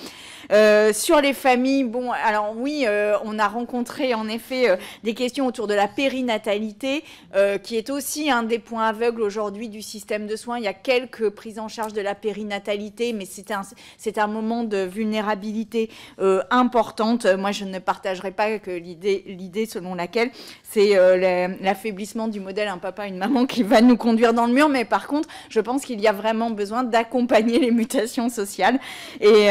Sur les familles, bon, alors oui, on a rencontré en effet des questions autour de la périnatalité, qui est aussi un des points aveugles aujourd'hui du système de soins. Il y a quelques prises en charge de la périnatalité, mais c'est un moment de vulnérabilité importante. Moi, je ne partagerai pas que l'idée selon laquelle c'est l'affaiblissement du modèle un papa, une maman qui va nous conduire dans le mur, mais par contre, je pense qu'il y a vraiment besoin d'accompagner les mutations sociales. Et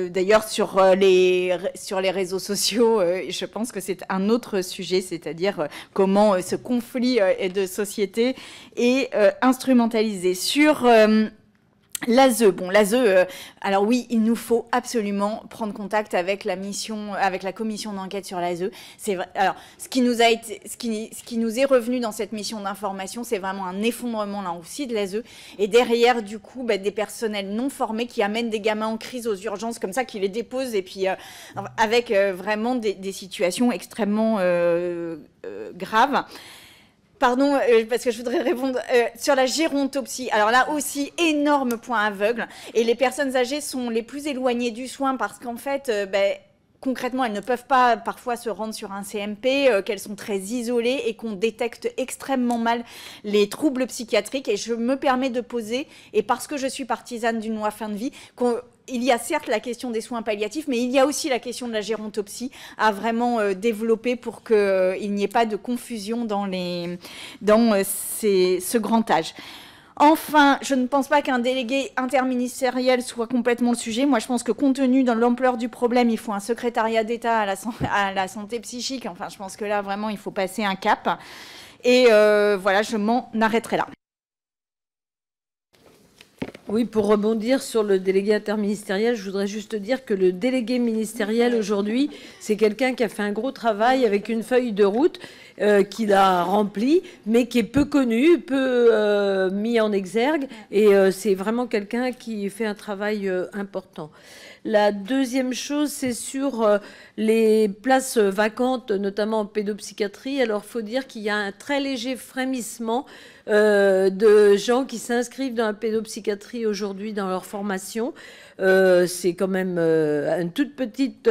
d'ailleurs, sur les réseaux sociaux, je pense que c'est un autre sujet, c'est-à-dire comment ce conflit de société est instrumentalisé. Sur l'ASE, bon, l'ASE, alors oui, il nous faut absolument prendre contact avec la commission d'enquête sur l'ASE. C'est vrai. Alors, ce qui nous est revenu dans cette mission d'information, c'est vraiment un effondrement là aussi de l'ASE. Et derrière, du coup, des personnels non formés qui amènent des gamins en crise aux urgences comme ça, qui les déposent, et puis avec vraiment des situations extrêmement graves. Pardon, parce que je voudrais répondre sur la gérontopsie. Alors là aussi, énorme point aveugle. Et les personnes âgées sont les plus éloignées du soin parce qu'en fait, concrètement, elles ne peuvent pas parfois se rendre sur un CMP, qu'elles sont très isolées et qu'on détecte extrêmement mal les troubles psychiatriques. Et je me permets de poser, et parce que je suis partisane d'une loi fin de vie, il y a certes la question des soins palliatifs, mais il y a aussi la question de la gérontopsie à vraiment développer pour qu'il n'y ait pas de confusion dans ce grand âge. Enfin, je ne pense pas qu'un délégué interministériel soit complètement le sujet. Moi, je pense que compte tenu de l'ampleur du problème, il faut un secrétariat d'État à la santé psychique. Enfin, je pense que là, vraiment, il faut passer un cap. Et voilà, je m'en arrêterai là. Oui, pour rebondir sur le délégué interministériel, je voudrais juste dire que le délégué ministériel aujourd'hui, c'est quelqu'un qui a fait un gros travail avec une feuille de route qu'il a remplie, mais qui est peu connu, peu mis en exergue, et c'est vraiment quelqu'un qui fait un travail important. La deuxième chose, c'est sur les places vacantes, notamment en pédopsychiatrie. Alors, il faut dire qu'il y a un très léger frémissement de gens qui s'inscrivent dans la pédopsychiatrie aujourd'hui dans leur formation. C'est quand même une toute petite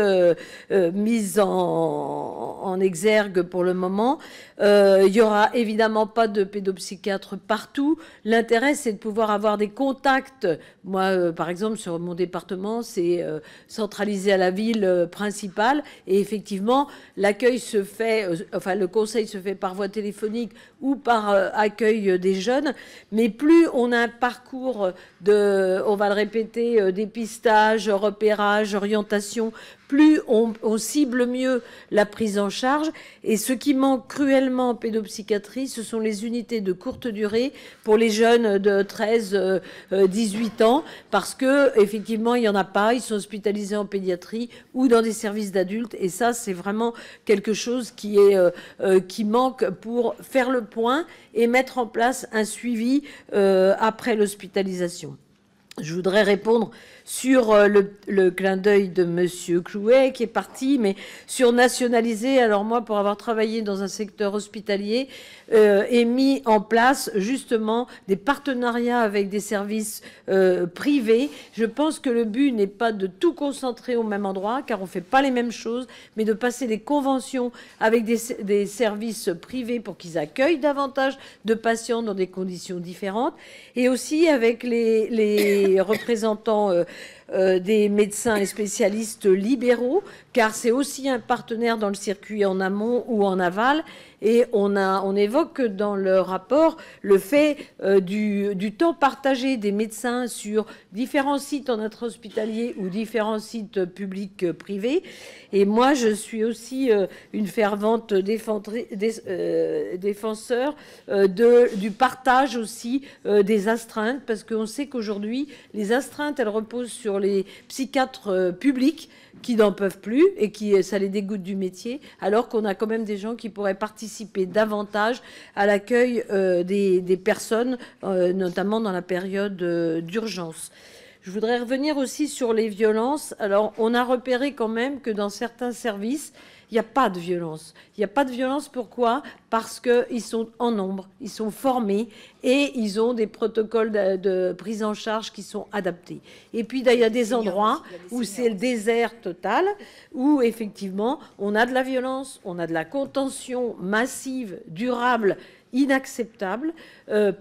mise en exergue pour le moment. Il n'y aura évidemment pas de pédopsychiatre partout. L'intérêt, c'est de pouvoir avoir des contacts. Moi, par exemple, sur mon département, c'est centralisé à la ville principale. Et effectivement, l'accueil se fait, le conseil se fait par voie téléphonique ou par accueil des jeunes. Mais plus on a un parcours on va le répéter, dépistage, repérage, orientation, plus on cible mieux la prise en charge. Et ce qui manque cruellement en pédopsychiatrie, ce sont les unités de courte durée pour les jeunes de 13-18 ans, parce que effectivement, il n'y en a pas. Ils sont hospitalisés en pédiatrie ou dans des services d'adultes. Et ça, c'est vraiment quelque chose qui manque pour faire le point et mettre en place un suivi après l'hospitalisation. Je voudrais répondre sur le clin d'œil de Monsieur Clouet, qui est parti, mais sur nationaliser. Alors moi, pour avoir travaillé dans un secteur hospitalier, et mis en place justement des partenariats avec des services privés. Je pense que le but n'est pas de tout concentrer au même endroit, car on ne fait pas les mêmes choses, mais de passer des conventions avec des services privés pour qu'ils accueillent davantage de patients dans des conditions différentes, et aussi avec les représentants des médecins et spécialistes libéraux, car c'est aussi un partenaire dans le circuit en amont ou en aval. Et on évoque dans le rapport le fait du temps partagé des médecins sur différents sites en intra-hospitalier ou différents sites publics privés. Et moi, je suis aussi une fervente défenseur du partage aussi des astreintes, parce qu'on sait qu'aujourd'hui, les astreintes, elles reposent sur les psychiatres publics qui n'en peuvent plus et qui ça les dégoûte du métier, alors qu'on a quand même des gens qui pourraient participer davantage à l'accueil des personnes, notamment dans la période d'urgence. Je voudrais revenir aussi sur les violences. Alors, on a repéré quand même que dans certains services, il n'y a pas de violence. Il n'y a pas de violence, pourquoi? Parce qu'ils sont en nombre, ils sont formés et ils ont des protocoles de prise en charge qui sont adaptés. Et puis, il y a des endroits où c'est le désert total, où effectivement, on a de la violence, on a de la contention massive, durable, inacceptable,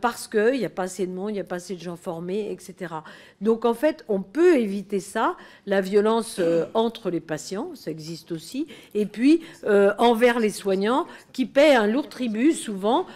parce qu'il n'y a pas assez de monde, il n'y a pas assez de gens formés, etc. Donc, en fait, on peut éviter ça, la violence entre les patients, ça existe aussi, et puis envers les soignants, qui paient un lourd tribut, souvent,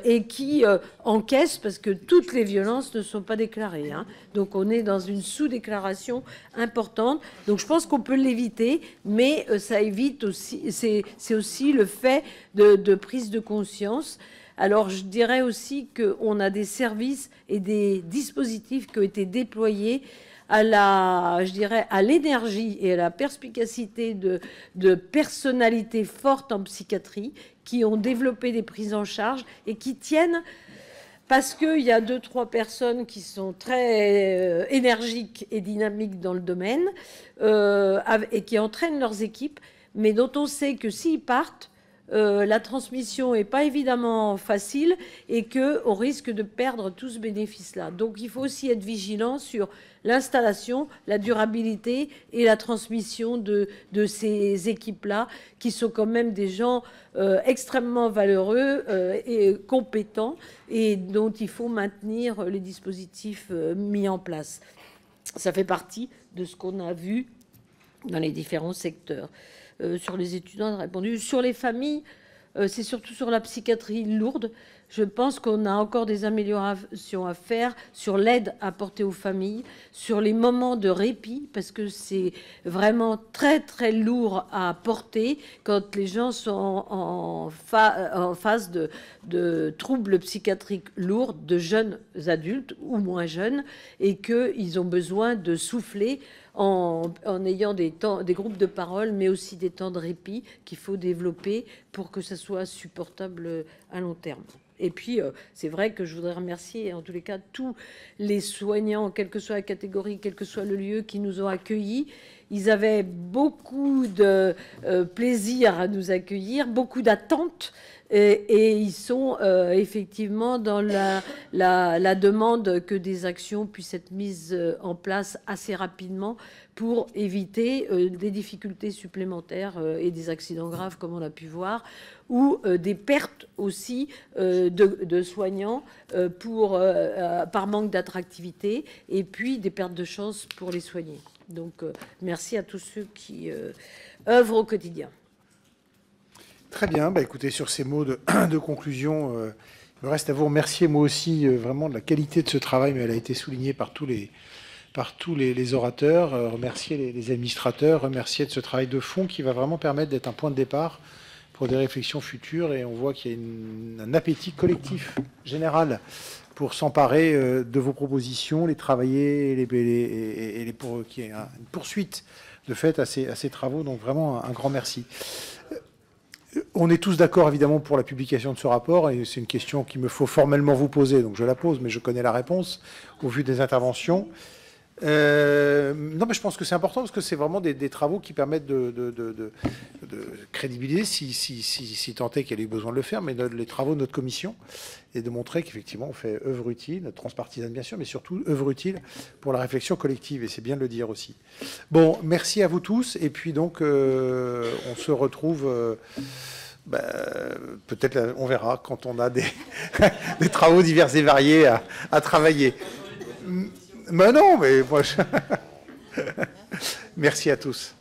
et qui encaissent, parce que toutes les violences ne sont pas déclarées. Hein. Donc, on est dans une sous-déclaration importante. Donc, je pense qu'on peut l'éviter, mais ça évite aussi, c'est aussi le fait de prise de conscience. Alors, je dirais aussi qu'on a des services et des dispositifs qui ont été déployés à l'énergie et à la perspicacité de personnalités fortes en psychiatrie qui ont développé des prises en charge et qui tiennent, parce qu'il y a 2-3 personnes qui sont très énergiques et dynamiques dans le domaine et qui entraînent leurs équipes, mais dont on sait que s'ils partent, la transmission n'est pas évidemment facile et qu'on risque de perdre tout ce bénéfice-là. Donc il faut aussi être vigilant sur l'installation, la durabilité et la transmission de ces équipes-là, qui sont quand même des gens extrêmement valeureux et compétents, et dont il faut maintenir les dispositifs mis en place. Ça fait partie de ce qu'on a vu dans les différents secteurs. Sur les étudiants, on a répondu. Sur les familles, c'est surtout sur la psychiatrie lourde. Je pense qu'on a encore des améliorations à faire sur l'aide apportée aux familles, sur les moments de répit, parce que c'est vraiment très, très lourd à porter quand les gens sont en phase de troubles psychiatriques lourds, de jeunes adultes ou moins jeunes, et qu'ils ont besoin de souffler en ayant des groupes de parole, mais aussi des temps de répit qu'il faut développer pour que ça soit supportable à long terme. Et puis, c'est vrai que je voudrais remercier, en tous les cas, tous les soignants, quelle que soit la catégorie, quel que soit le lieu, qui nous ont accueillis. Ils avaient beaucoup de plaisir à nous accueillir, beaucoup d'attentes. Et ils sont effectivement dans la demande que des actions puissent être mises en place assez rapidement pour éviter des difficultés supplémentaires et des accidents graves, comme on a pu voir, ou des pertes aussi de soignants par manque d'attractivité, et puis des pertes de chance pour les soignés. Donc merci à tous ceux qui œuvrent au quotidien. Très bien. Bah, écoutez, sur ces mots de conclusion, il me reste à vous remercier, moi aussi, vraiment de la qualité de ce travail, mais elle a été soulignée par tous les orateurs, remercier les administrateurs, remercier de ce travail de fond qui va vraiment permettre d'être un point de départ pour des réflexions futures. Et on voit qu'il y a un appétit collectif général pour s'emparer de vos propositions, les travailler et pour qu'il y ait une poursuite de fait à ces travaux. Donc vraiment un grand merci. On est tous d'accord, évidemment, pour la publication de ce rapport, et c'est une question qu'il me faut formellement vous poser, donc je la pose, mais je connais la réponse au vu des interventions. Non, mais je pense que c'est important, parce que c'est vraiment des travaux qui permettent de crédibiliser, si tant est qu'il y a eu besoin de le faire, mais les travaux de notre commission, et de montrer qu'effectivement, on fait œuvre utile, transpartisane bien sûr, mais surtout œuvre utile pour la réflexion collective, et c'est bien de le dire aussi. Bon, merci à vous tous, et puis donc, on se retrouve... peut-être, on verra, quand on a des travaux divers et variés à travailler. Mais non, mais moi... Merci à tous.